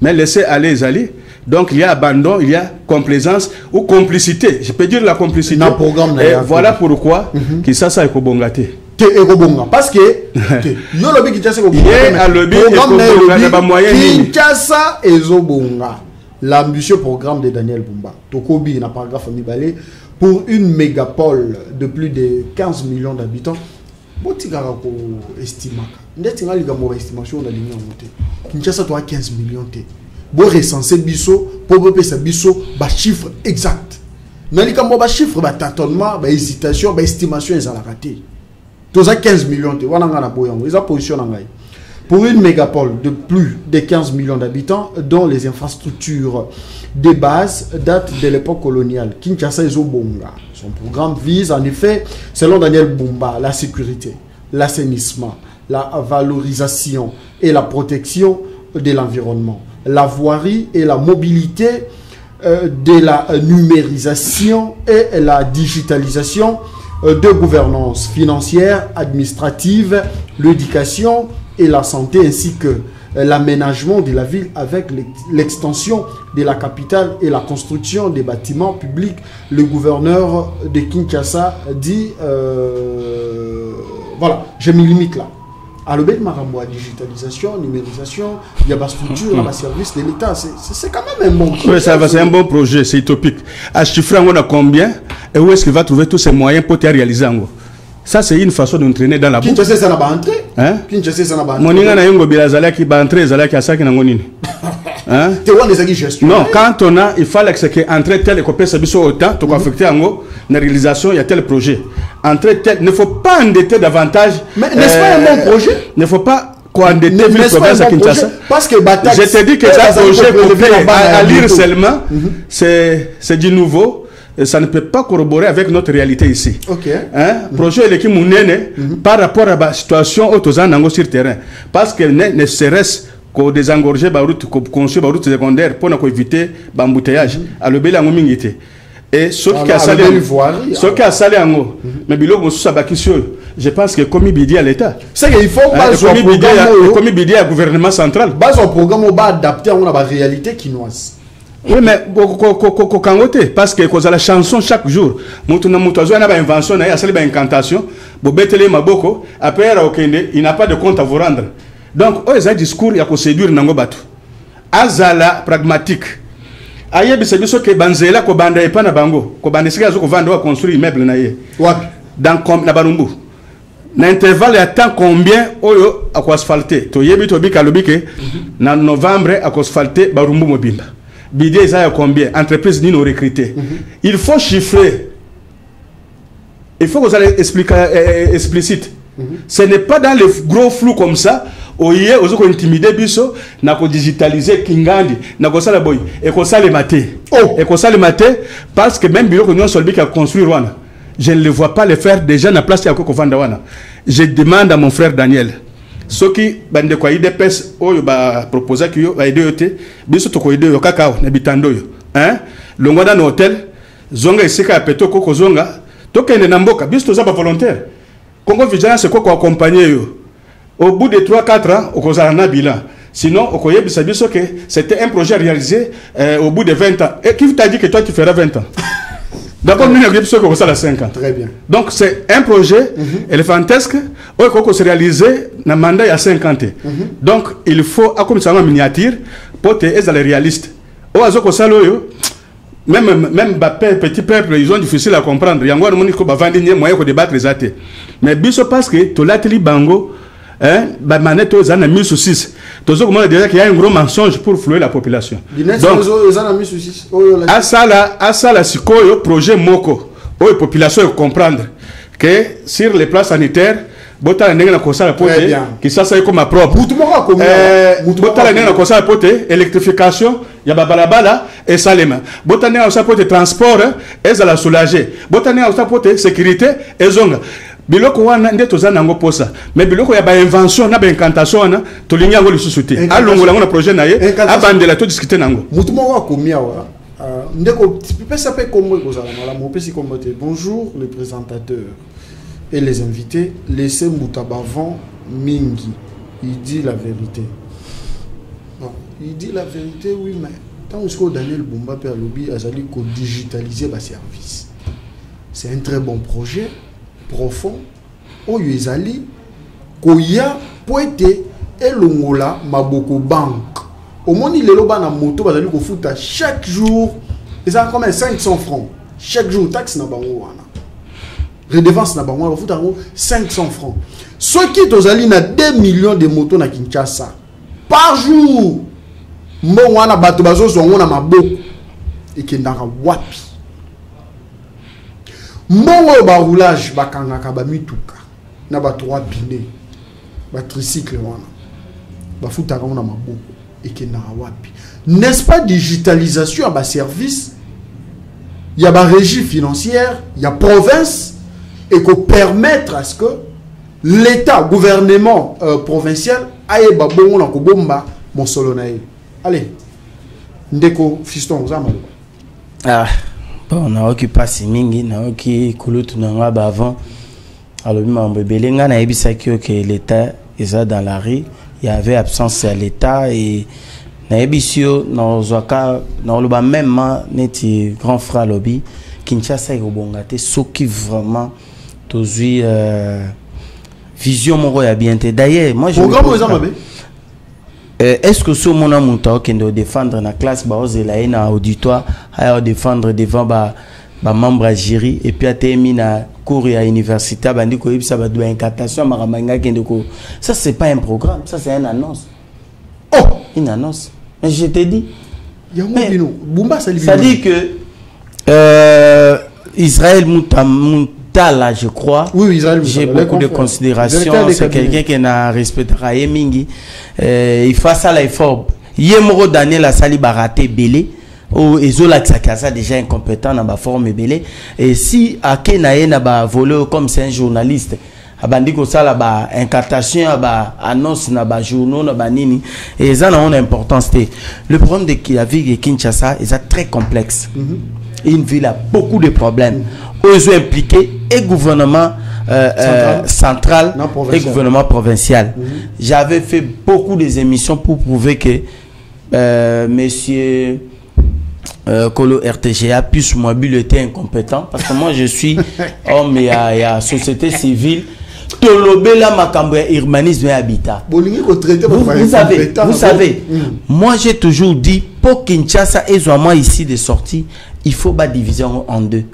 Mais laissez aller les alliés. Donc il y a abandon, il y a complaisance ou complicité. Je peux dire la complicité. Et voilà pourquoi qui ça est kobongate. Parce que yo lobby Kinshasa Kinshasa ezobonga. L'ambitieux programme de Daniel Bumba. Tokobi na paragraphe Mibale pour une mégapole de plus de 15 millions d'habitants. Botikaka ko estimaka. Ndetinga liga mo estimation na ligne monté. Kinshasa to a 15 millions té. Bo recenser biso pour pesa biso ba chiffre exact. Nalika mo ba chiffre ba tâtonnement, ba hésitation, ba estimation ezala raté. Tous à 15 millions té wana ngana boyango, ils a position ngai. Pour une mégapole de plus de 15 millions d'habitants dont les infrastructures de base datent de l'époque coloniale. Kinshasa ezobonga. Son programme vise en effet, selon Daniel Bumba, la sécurité, l'assainissement, la valorisation et la protection de l'environnement, la voirie et la mobilité, de la numérisation et la digitalisation, de gouvernance financière, administrative, l'éducation et la santé, ainsi que l'aménagement de la ville avec l'extension de la capitale et la construction des bâtiments publics. Le gouverneur de Kinshasa dit voilà, je me limite là. À l'objet de la digitalisation, numérisation, il y a des structures, il y a des services de l'État. C'est quand même un bon projet. Oui, c'est un bon projet, c'est utopique. À chiffrer, on a combien et où est-ce qu'il va trouver tous ces moyens pour te réaliser? Ça, c'est une façon d'entraîner dans la boucle. Kinshasa, ça n'a pas entré. Hein? Kinshasa, ça n'a pas entré. Moninga na yongo bilazala qui va entrer, zala qui a ça qui n'a ngonini. Hein? Non, quand on a, il fallait que entrer tel et copier ça biso autant, tu affecter en haut, la réalisation, il y a tel projet. Entrer tel, il ne faut pas endetter davantage. Mais n'est-ce pas un bon projet? Il ne faut pas endetter le province à Kinshasa. Parce que je te dis que ça projet complet à lire seulement, c'est du nouveau. Et ça ne peut pas corroborer avec notre réalité ici. Hein? Projet qui par rapport à la situation autour sur terrain. Parce que ne serait-ce qu'au désengorger la route, construire la route secondaire pour éviter l'embouteillage. À le bel angomingité. Et ce qui a salé en haut, mais je pense que comme il dit à l'État, c'est qu'il faut comme il dit à gouvernement central. Base au programme va adapter à la réalité quinoise. Oui, mais parce que la chanson chaque jour, il y a une invention, il y a une incantation, après il n'a pas de compte à vous rendre. Donc, il y a un discours qui a séduire Nangobatu. Azala pragmatique. Aïe, c'est bien que Banzela, ko banda epa na bango, ko banda sika zo ko vendre wa construire immeuble na ye. Wapi? Dans na Barumbu. Na intervalle ya temps combien oyo ako asphalter. To yebi to bika lobike na novembre ako asphalter Barumbu mobimba. Bidé ça combien? Entreprise ni nous recruter. Il faut chiffrer. Il faut que vous allez expliquer explicite. Ce n'est pas dans le gros flou comme ça. Oye ozoko intimider biso na ko digitaliser kingandi na ko sala boy et ko sala maté. Et ko sala maté parce que même bilo ko nyon solbi qui a construit wana. Je ne le vois pas le faire déjà na place ya ko vanda wana. Je demande à mon frère Daniel. Ce qui bande kwa IDPS oyo ba proposer ki yo ba aider yote biso to ko aider yo kakao na bitando yo. Hein? Longo dans hôtel zonga isika peto ko zonga to kende na mboka biso to za ba volontaire. Congo Vigilance c'est quoi accompagner yo. Au bout de 3-4 ans, on a un bilan. Sinon, c'était un projet réalisé au bout de 20 ans. Et qui t'a dit que toi, tu feras 20 ans? D'abord, nous avons dit que ça a 5 ans. Très bien. Donc, c'est un projet éléphantesque qui s'est réalisé dans le mandat il y a 50 ans. Donc, il faut, comme ça, une miniature pour être réaliste. Même petit peuple, ils ont difficile à comprendre. Il y a un moyen de débattre les athées. Mais parce que tu l'as dit, Bango, bah manette aux années 1006. Tout ça, comment dire qu'il y a un gros mensonge pour flouer la population. Donc, à ça la sikoyo projet moko, où la population comprendre que sur les plans sanitaires, bota la kosa la pote, qui ça comme ma propre. Bota la kosa la pote, électrification, ya balabala et salema. Bota la kosa pote transport, et ça la soulager. Bota la kosa pote sécurité et zonga. Biloko wana nde tozana ngo posa mais biloko ya ba invention na ba incantation na to linya ngo lisusuti alongola ngona projet na ye abandela to discuter nango mutu mo wa komia wa ndeko pesa pe komwe kozala mala mo pesi kombote. Bonjour le présentateur. et les invités, laissez Moutabavant Mingi. Il dit la vérité. Non, il dit la vérité, oui, mais tant que Daniel Bumba Père Lobby a dit qu'on digitaliser le service. C'est un très bon projet, profond. Où il ali Koya Poete et Longola Maboko Bank. Au moins, il est là dans moto, il faut foutre chaque jour. Et ça a comme 500 francs. Chaque jour, taxe na bango wana. Redevance na bango, il faut foutre 500 francs. Ceux qui ont 2 millions de motos na Kinshasa par jour. Bon wana bato bazo zongo na maboko et qui ndaka wapi. Mbongo ba roulage bakangaka ba mituka na ba 3 pinés ba tricycle wana ba futaka na maboko et qui ndaka wapi. N'est-ce pas digitalisation à ba service? Il y a ba régie financière, il y a province et qu'on permettre à ce que l'État, gouvernement provincial aille ba bongo na ko bomba mon solo na ye. Allez, Ndeko fiston Zamalo. Ah, bon, on a occupé Simingi, on a occupé Kouloutou Nangaba avant. Alors, Belenga na ebisaki que l'État est dans la rue. Il y avait absence à l'État et na ebisio na ozwaka na oloba même neti grand frère lobby Kinshasa ekobongate soki vraiment tozui vision moko ya bien te. D'ailleurs, moi je est-ce que ce mon amour qui doit défendre la classe na auditoire à défendre devant ba membre à jury et puis à terminer na cours à université bandi ko ça va doit incantation maramanga kendeko ça c'est pas un programme, ça c'est une annonce. Oh, une annonce. Mais je te dis ça dit que Israël Moutala, je crois. Oui, Israël. J'ai beaucoup de considération. C'est quelqu'un qui n'a respectera Yemingi. Il fait ça l'effort. Yemoro Daniel a sali baraté belé. Ou Ezola Tsakasa déjà incompétent dans la forme belé. Et si Akenaye n'a pas volé comme c'est un journaliste, abandi ko sala ba incantation ba annonce na ba journaux na ba nini et ça a une importance. Le problème de la ville de Kinshasa est très complexe. Une ville a beaucoup de problèmes. Ils sont impliqués et gouvernement central et gouvernement provincial. J'avais fait beaucoup des émissions pour prouver que monsieur Kolo RTGA puisse moi était incompétent parce que moi je suis homme et à société civile. Tolobela makambo ya urbanisme et habitat. Vous savez, moi j'ai toujours dit pour Kinshasa et Zouama ici de sortie, il faut pas diviser en deux.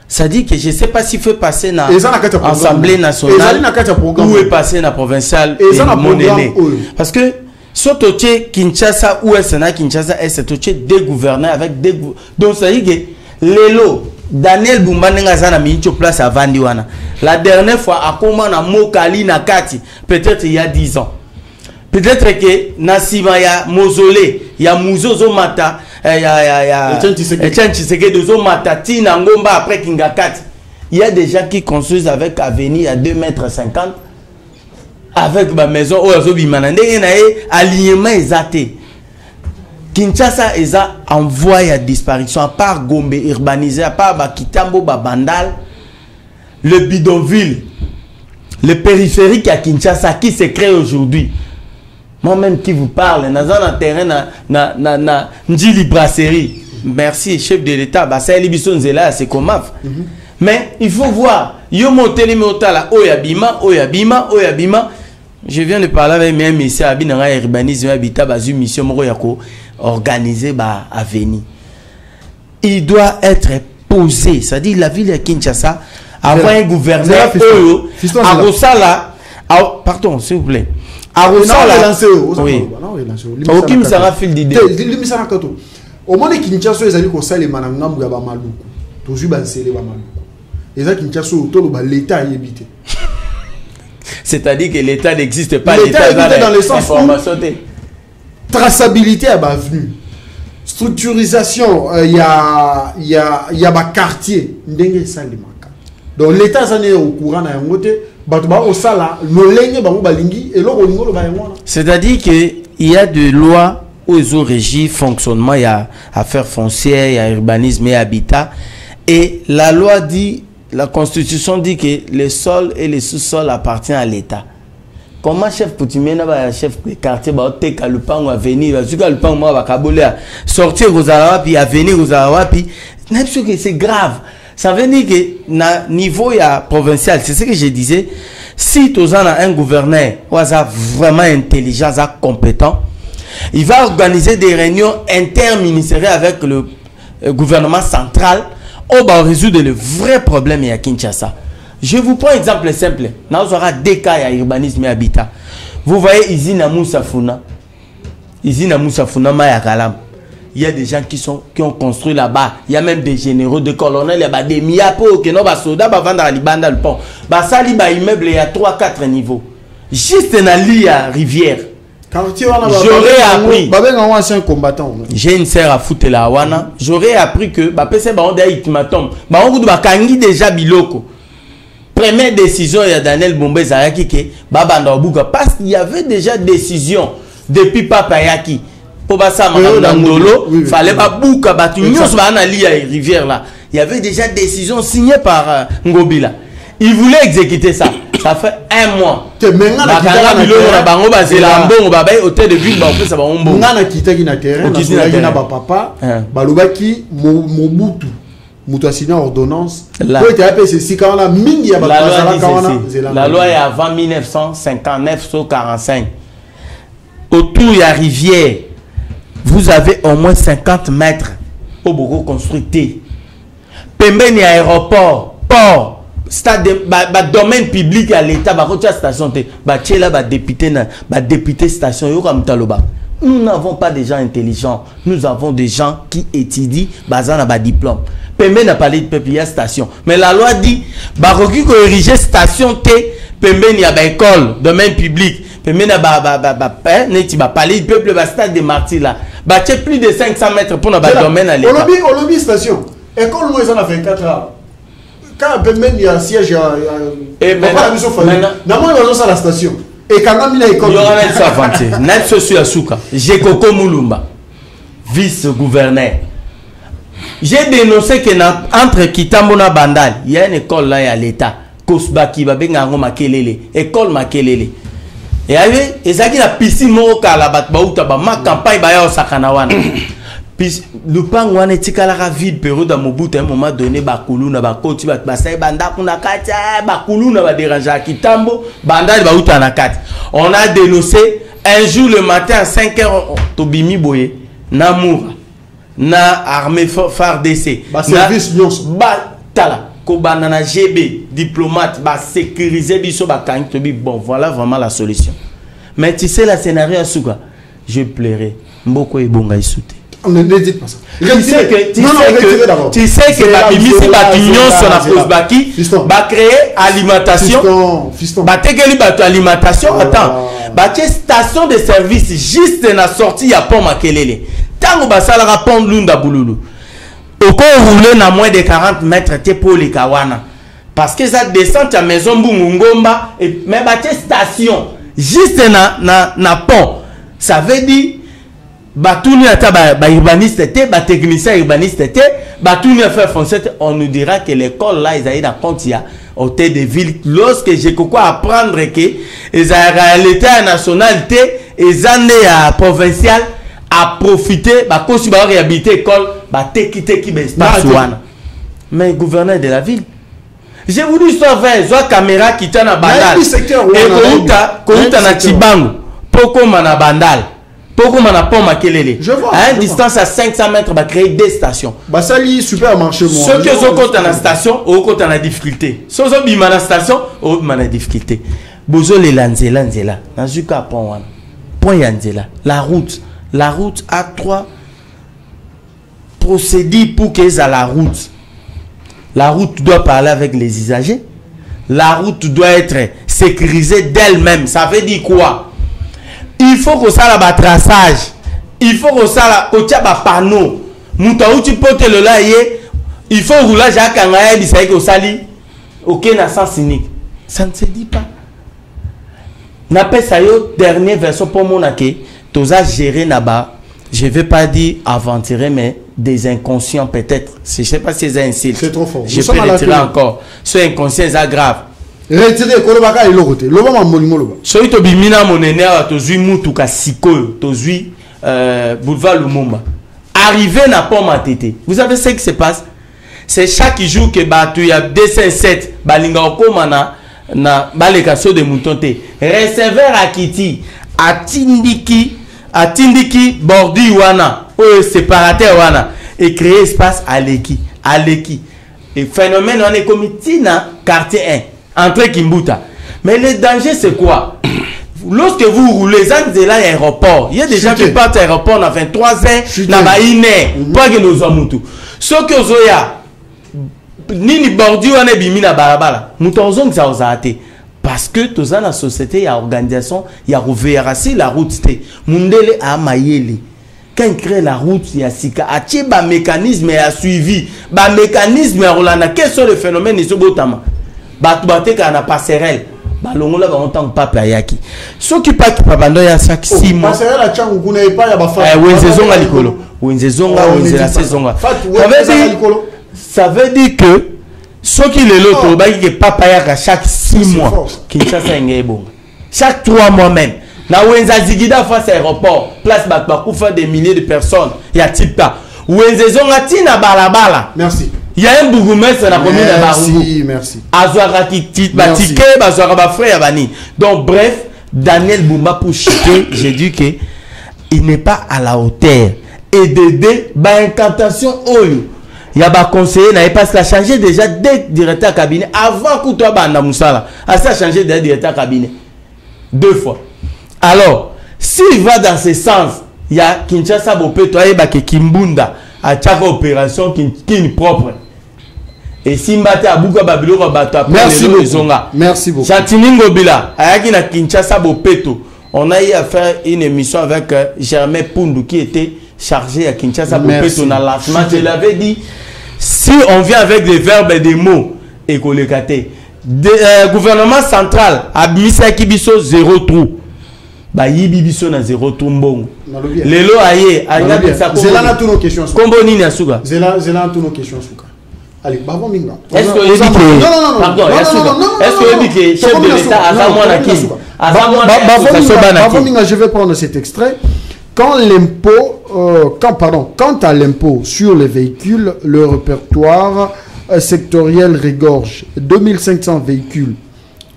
Ça dit que je ne sais pas s'il faut passer dans l'Assemblée nationale ou passer dans la provinciale et mon aîné. Parce que surtout Kinshasa ou Sénat Kinshasa est deux gouverneurs avec deux. Donc ça dit que Lelo Daniel Bumbanenga zana mincho place à Vandiwana. La dernière fois à comment na Mokali na Kati, peut-être il y a 10 ans. Peut-être que Nasima ya Mozolé, ya Muzozo Mata, ya Etienne Tshisekedi Zo Mata Tina Ngomba après Kingakati. Il y a des gens qui construisent avec avenir à 2,50 m avec ma maison au Azobimanande et alignement exaté. Kinshasa est envoyé à disparition, à part Gombe urbanisé, à part Bakitambo, Bandal, le bidonville, le périphérique à Kinshasa qui se crée aujourd'hui. Moi-même qui vous parle, dans un terrain, na Ndjili Brasserie. Merci, chef de l'État, c'est Libison Zela, c'est comme mais il faut voir, yo monté les motala, oyabima, oyabima, oyabima. Je viens de parler avec mes messieurs Abinanga urbanisme habitat basu mission moroyako organisé ba avenir. Il doit être posé, c'est-à-dire la ville de Kinshasa avoir un gouverneur à Rosala, pardon s'il vous plaît. À Rosala, oui. Aucun sera fil d'idée. Au moins Kinshasa ils allaient ça les manangambu ya ba maluku. Tozu ba nsele ba maluku. Et ça Kinshasa autour de l'État y habité. C'est-à-dire que l'État n'existe pas. L'État existe dans le sens où traçabilité à bas venu, structurisation, il y a bas quartier, donc l'État s'en est au courant d'un côté, c'est-à-dire que il y a des lois où ils ont régi fonctionnement, il y a affaires foncières, il y a urbanisme et habitat, et la loi dit la Constitution dit que les sols et les sous-sols appartiennent à l'État. Comment chef coutumier n'a chef de quartier va venir sortir aux Arawa puis à venir aux Arawa puis c'est grave. Ça veut dire que na niveau provincial, c'est ce que je disais, si tu as un gouverneur vraiment intelligent, compétent, il va organiser des réunions interministérielles avec le gouvernement central on va résoudre le vrai problème à Kinshasa. Je vous prends un exemple simple. Nous aurons des cas d'urbanisme et habitat. Vous voyez ici à Moussafuna. Ici à Moussafuna, il y a des gens qui ont construit là-bas. Il y a même des généraux, des colonels, des miapo, qui n'ont pas soda, vendre à Libanda le pont. Ça, il y a immeuble, il y a 3-4 niveaux. Juste dans la rivière. J'aurais appris. J'ai une sœur à foutre la Wana. J'aurais appris que déjà biloko. Première décision, il y a Daniel Bombé Zayaki qui parce qu'il y avait déjà décision depuis Papa Yaki. Pour ça, il fallait pas bouka batu rivière là. Il y avait déjà décision signée par Ngobila. Il voulait exécuter ça. Ça fait 1 mois. La loi est avant 1959-45. Autour de la rivière, vous avez au moins 50 mètres pour beaucoup construire. Pembeni aéroport, port. Stade domaine public à l'état station député station nous n'avons pas des gens intelligents, nous avons des gens qui étudient basant na diplôme. Pembe n'a pas de peuple station, mais la loi dit baroki ko ériger station T pembe ni a école domaine public pembe na neti ba parler peuple ba stade de martyrs là ba plus de 500 mètres pour na domaine à l'état. Olobi station école moi ils en a 24 heures. Quand il y a un siège, et maintenant, la station. Et quand il y a l'école, il y aura un avantage. Net sur Asuka, j'ai Koko Moulumba, vice-gouverneur. J'ai dénoncé que entre Kitambona Bandal, il y a une école là à l'État. Kosbaki, Babengango Makelele, école Makelele. Et avec, et ça qui a piscine Moka la Batbaouta, ma campagne Baya Osakanawana. Puis le pan wane tikala vide période à Mobutu à un moment donné bakulu na bakoti basai banda kuna kati bakulu na ba déranger Kitambo banda ba uta na kati. On a dénoncé un jour le matin à 5h Tobimi Boye Namoura na armée FARDC ba service nyonso ba tala ko banana GB diplomate ba sécuriser biso ba kangi tobi bon voilà vraiment la solution. Mais tu sais la scénario à Souga je pleurais mboko ebonga isute. On ne dit pas ça. Tu sais que la bimisi batunion sur la pose baki va créer alimentation. Va tegeli bato alimentation. Attends, va créer station de service juste dans la sortie à Pont Makelele. Tango basala rapond lunda bululu. Au cours rouler na moins de 40 mètres te pour les kawana. Parce que ça descend à maison Bungungomba et mais va créer station juste na pont. Ça veut dire Batouni ata ba urbaniste té, ba technicien urbaniste té, Batouni a fait foncer, on nous dira que l'école là, ils ont dans Contia, au thé de ville, lorsque j'ai quoi apprendre que ils ont l'état nationalité, ils ont à provincial, à profiter, bah, quand tu vas réhabiliter l'école, bah, t'es quitté qui espace ouana. Mais gouverneur de la ville. J'ai voulu sauver, soit caméra qui t'a na bandal. Et Kouta na Chibangu, Poko mana bandal. Pourquoi on a pas Makelele? À une distance à 500 mètres, on va créer des stations. Bah ça lit super marché. Ceux qui sont contre la station, au côté de la difficulté. Ceux qui sont dans la station, au côté de la difficulté. Bozo les lanzela. Nazuka point yanzela. La route a 3 procédés pour qu'ils aient la route. La route doit parler avec les usagers. La route doit être sécurisée d'elle-même. Ça veut dire quoi? Il faut que ça la traçage. Il faut que ça la panneau. Moutaouti pote le là il faut roulage à Kangaï dit ça que ça li OK na sens unique. Ça ne se dit pas. N'a pas ça yo dernière version pour mon aké. Toza gérer là-bas. Je vais pas dire aventurer mais des inconscients peut-être. Je ne sais pas si c'est un insulte. C'est trop fort. Je peux retirer encore. Ce inconscient, c'est grave. Retirez Kolobaka et l'autre. L'obama Molimoloba. Soy to bimina monene à tozui mutuka siko, tozui boulevard Lumumba. Arrivé n'a pas ma tête. Vous savez ce qui se passe? C'est chaque jour que il y a 207 balinga okomana na balekaso de moutonte. Receveur Akiti atindiki bordi wana ou séparateur wana et créer espace aleki. Et phénomène on est comme Tina quartier 1 entre Kimbuta. Mais le danger c'est quoi? Lorsque vous roulez, vous êtes là à l'aéroport. Il y a des gens qui partent à l'aéroport à 23h, na ba ine, pas que nous sommes tout. Ce que vous avez, ni bordi wana bimi na balabala. Mutozong ça osate. Parce que tous dans la société, il y a organisation, il y a ouverture la route. Mundele a mayele. Quand il crée la route, il y a sika. Atie ba mécanisme et a suivi. Ba mécanisme et rolana. Quels sont les phénomènes ici botama? Ba tubate ka na passerelle. Ba longola ba ontan papa yaki. Ceux qui pas qui pabando ya chaque 6 mois. Passerelle a changu kuna pas ya ba fa. Wenzezonga likolo. Wenzezonga wenzela saisonga. Ça veut dire que ceux qui les lotent, que papa yaka chaque 6 mois, Kinshasa bon. Chaque 3 mois même. Na Wenza Zigida face à l'aéroport, place Bakbakoufa des milliers de personnes. Il y a type pas. Wenzezonga tina balabala. Merci. Il y a un bourgmestre dans la commune de Barumbu. Merci. Azouara qui batike, Azouara Bafré Abani. Donc bref, Daniel Bumba pour chiquer, j'ai dit que il n'est pas à la hauteur. Et d'aider, incantation oyo. Il y a des conseillers, parce qu'il a changé déjà des directeurs cabinet avant que toi banda Moussala. A ça changé des directeurs cabinet 2 fois. Alors, s'il va dans ce sens, il y a Kinshasa Bopé, toi et Kimbunda à chaque opération qui est propre. Et si mbate abuka babilo bato après les zonga. Merci beaucoup. Chatiningo Bila, ayaki na Kinshasa Bopeto. On a eu à faire une émission avec Germain Poundou qui était chargé à Kinshasa Bopeto dans lancement. Je l'avais dit. Si on vient avec des verbes et des mots, et qu'on les cate, gouvernement central a mis ça qui biso 0 trou. Bah yibi biso na 0 trou mbongo. Lelo aye, anga ça c'est là tous nos questions. Kombo nini asuka? C'est là tous nos questions suka. Allez, babo minga. Est-ce que non pardon, est-ce que le chef de l'État a ça moi na qui? Babo minga, je vais prendre cet extrait. Quant à l'impôt sur les véhicules, le répertoire sectoriel regorge 2500 véhicules,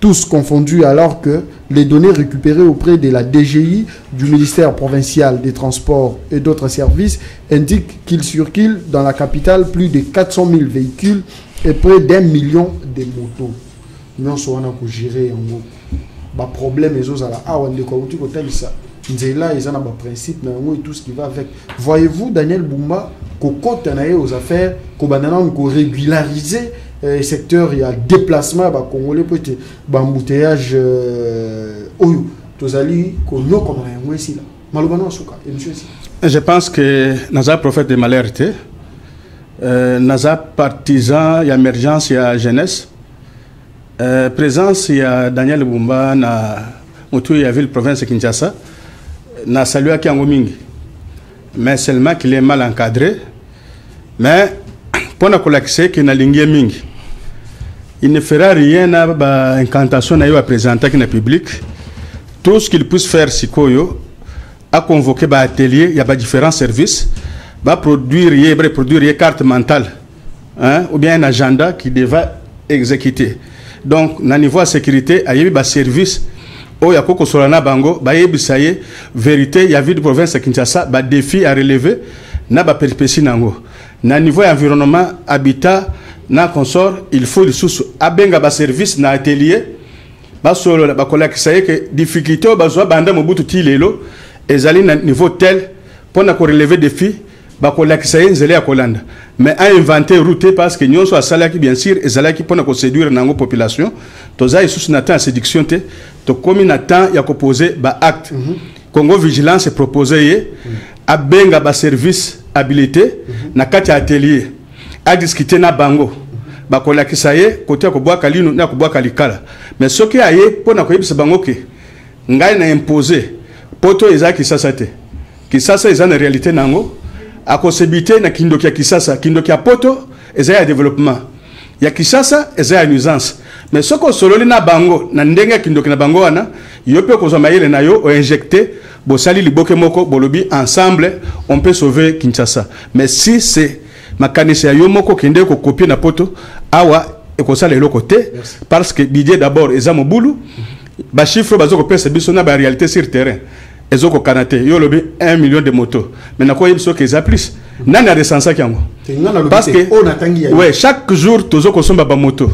tous confondus, alors que les données récupérées auprès de la DGI, du ministère provincial des Transports et d'autres services indiquent qu'il circule dans la capitale plus de 400 000 véhicules et près d'1 million de motos. Nous sommes en gérer un problème et ça. Là, ils ont un principe, et tout ce qui va avec. Voyez-vous, Daniel Bumba, qu'au aux affaires, qu'on régulariser le secteur, il y a déplacement, Congolais, peut-être, embouteillage, je pense que Naza prophète de malheur, Naza partisan, il y a émergence, il y a jeunesse. Présence, il y a Daniel Bumba, il y a ville province de Kinshasa. Na salué à Mingi, mais seulement qu'il est mal encadré. Mais pour l'accès qu'il n'a pas mingi, il ne fera rien à incantation à présenter dans le public. Tout ce qu'il puisse faire, c'est à convoquer un atelier, il y a différents services, va produire une carte mentale, ou bien un agenda qui devra exécuter. Donc, au niveau de sécurité, il y a un service. Oh, ya koko solana bango, ba yebisaye, vérité, il y a ville de province de Kinshasa, ba défi à relever, na ba perpétuer nango. Na niveau environnement, habitat, na consort, il faut le sous abenga ba service na atelier, ba solo ba kolaki saye que difficulté ba zo banda mobutu tilelo, ezali na niveau tel pour na ko relever défi, ba kolaki saye nzele ya kolanda. Mais à inventer route parce que nous sommes salaki bien sûr et salaki pour nous séduire dans la population. Toza sous natan séduction te to comme natan ya ko poser ba acte. Congo vigilance est proposé a benga ba service habilité na kati atelier a discuter na bango ba kolaki saye côté ko boa kalinu na ko boa kalikala. Mais ce qui aye pour na ko yebisa bango ke ngai na imposer poto ezaki sasa te. Ki sasa eza na réalité nango. à possibilité na kindoki ya Kisasa, kindoki ya poto, et ça y a développement. Il y a Kisasa, et ça y a nuisance. Mais ce qu'on sololi na bango, na ndenga kindoki na bango wana, yope ko zomaïle na yo, injecté, bo sali liboke moko, bolobi, ensemble, on peut sauver Kinshasa. Mais si c'est ma kanise ya yo moko kende ko copier na poto, awa, et ko sali l'autre côté, parce que bidé d'abord, et ça mo boulou, ba chiffre bazo ko pèse biso na ba réalité sur terrain. Ils ont canate, ils ont 1 million de motos. Mais n'a quoi ils sont qu'ils appliquent. N'a pas de sens à kiango. Parce que ouais, chaque jour tous os consomment ba moto.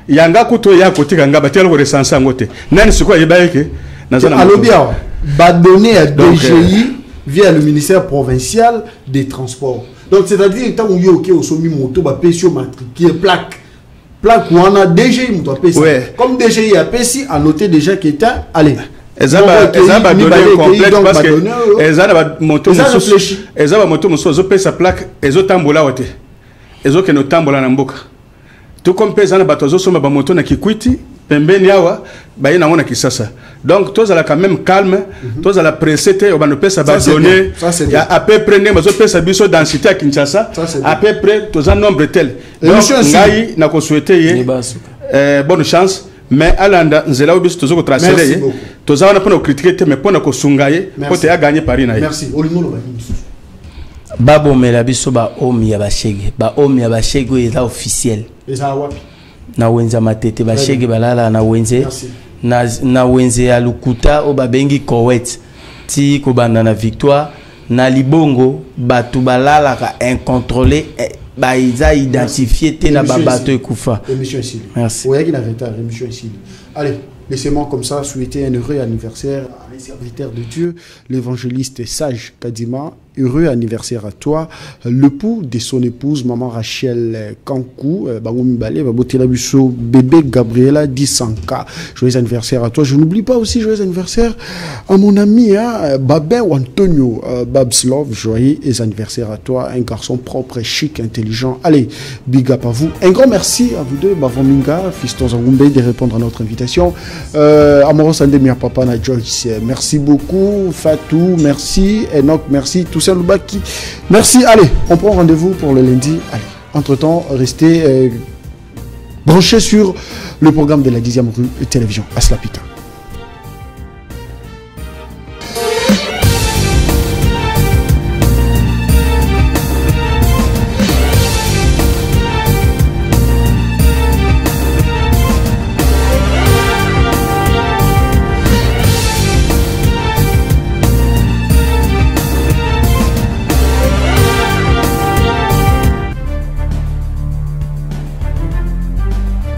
Yanga kuto ya côté kanga ba telo ressensa ngote. N'a ce quoi yeba que nazana. Alobia ba donner à DGI via le ministère provincial des transports. Donc c'est-à-dire tant où yo au somi moto ba pesio matriculé plaque où on a DGI moto pesi. Comme DGI a pesi a noté déjà qu'il était allez. Elles ont donné complexe parce que elles ont moto elles ont moto elles ont sa plaque elles ont tambola wote elles ont que no tambola na mboka tout comme pesa na bato zo somba ba moto na Kikwiti pembeni yawa ba ina ngona Kisasa donc tous à la quand même calme tous à la pressete ba no pesa ba donner à peu près ne bazo pesa biso densité à Kinshasa à peu près tous un nombre tel donc ngai na ko souhaiter bonne chance. Mais Alanda, nzela obiso tozoko tracer toza wana pona critiquer mais pona ko sungaye pote a gagner Paris na. Merci. Olimolo ba. Babo mela biso ba omi ya ba shege. Ba omi ya ba shege eza officiel. Eza wapi? Na wenza matete ba shege balala na wenze. Na wenze ya lukuta o ba bengi Kowet. Ti ko banda na Victoire na Libongo batu balala ka incontrôlé. Bah, ils ont identifié Tena Babato et Koufa. Merci. Allez, laissez-moi comme ça souhaiter un heureux anniversaire à un serviteur de Dieu, l'évangéliste sage Kadima. Heureux anniversaire à toi, l'époux de son épouse, maman Rachel Kankou, bébé Gabriela Disanka. Joyeux anniversaire à toi. Je n'oublie pas aussi joyeux anniversaire à mon ami Babin ou Antonio Babslov. Joyeux anniversaire à toi, un garçon propre, chic, intelligent. Allez, big up à vous. Un grand merci à vous deux, Bavominga, Fiston Zangumbe, de répondre à notre invitation. Amoros Andemir Papa na Joyce, merci beaucoup. Fatou, merci. Enoch, merci. Tout ça. Lubaki. Merci, allez, on prend rendez-vous pour le lundi. Allez, entre-temps, restez branchés sur le programme de la 10e rue télévision. Aslapita.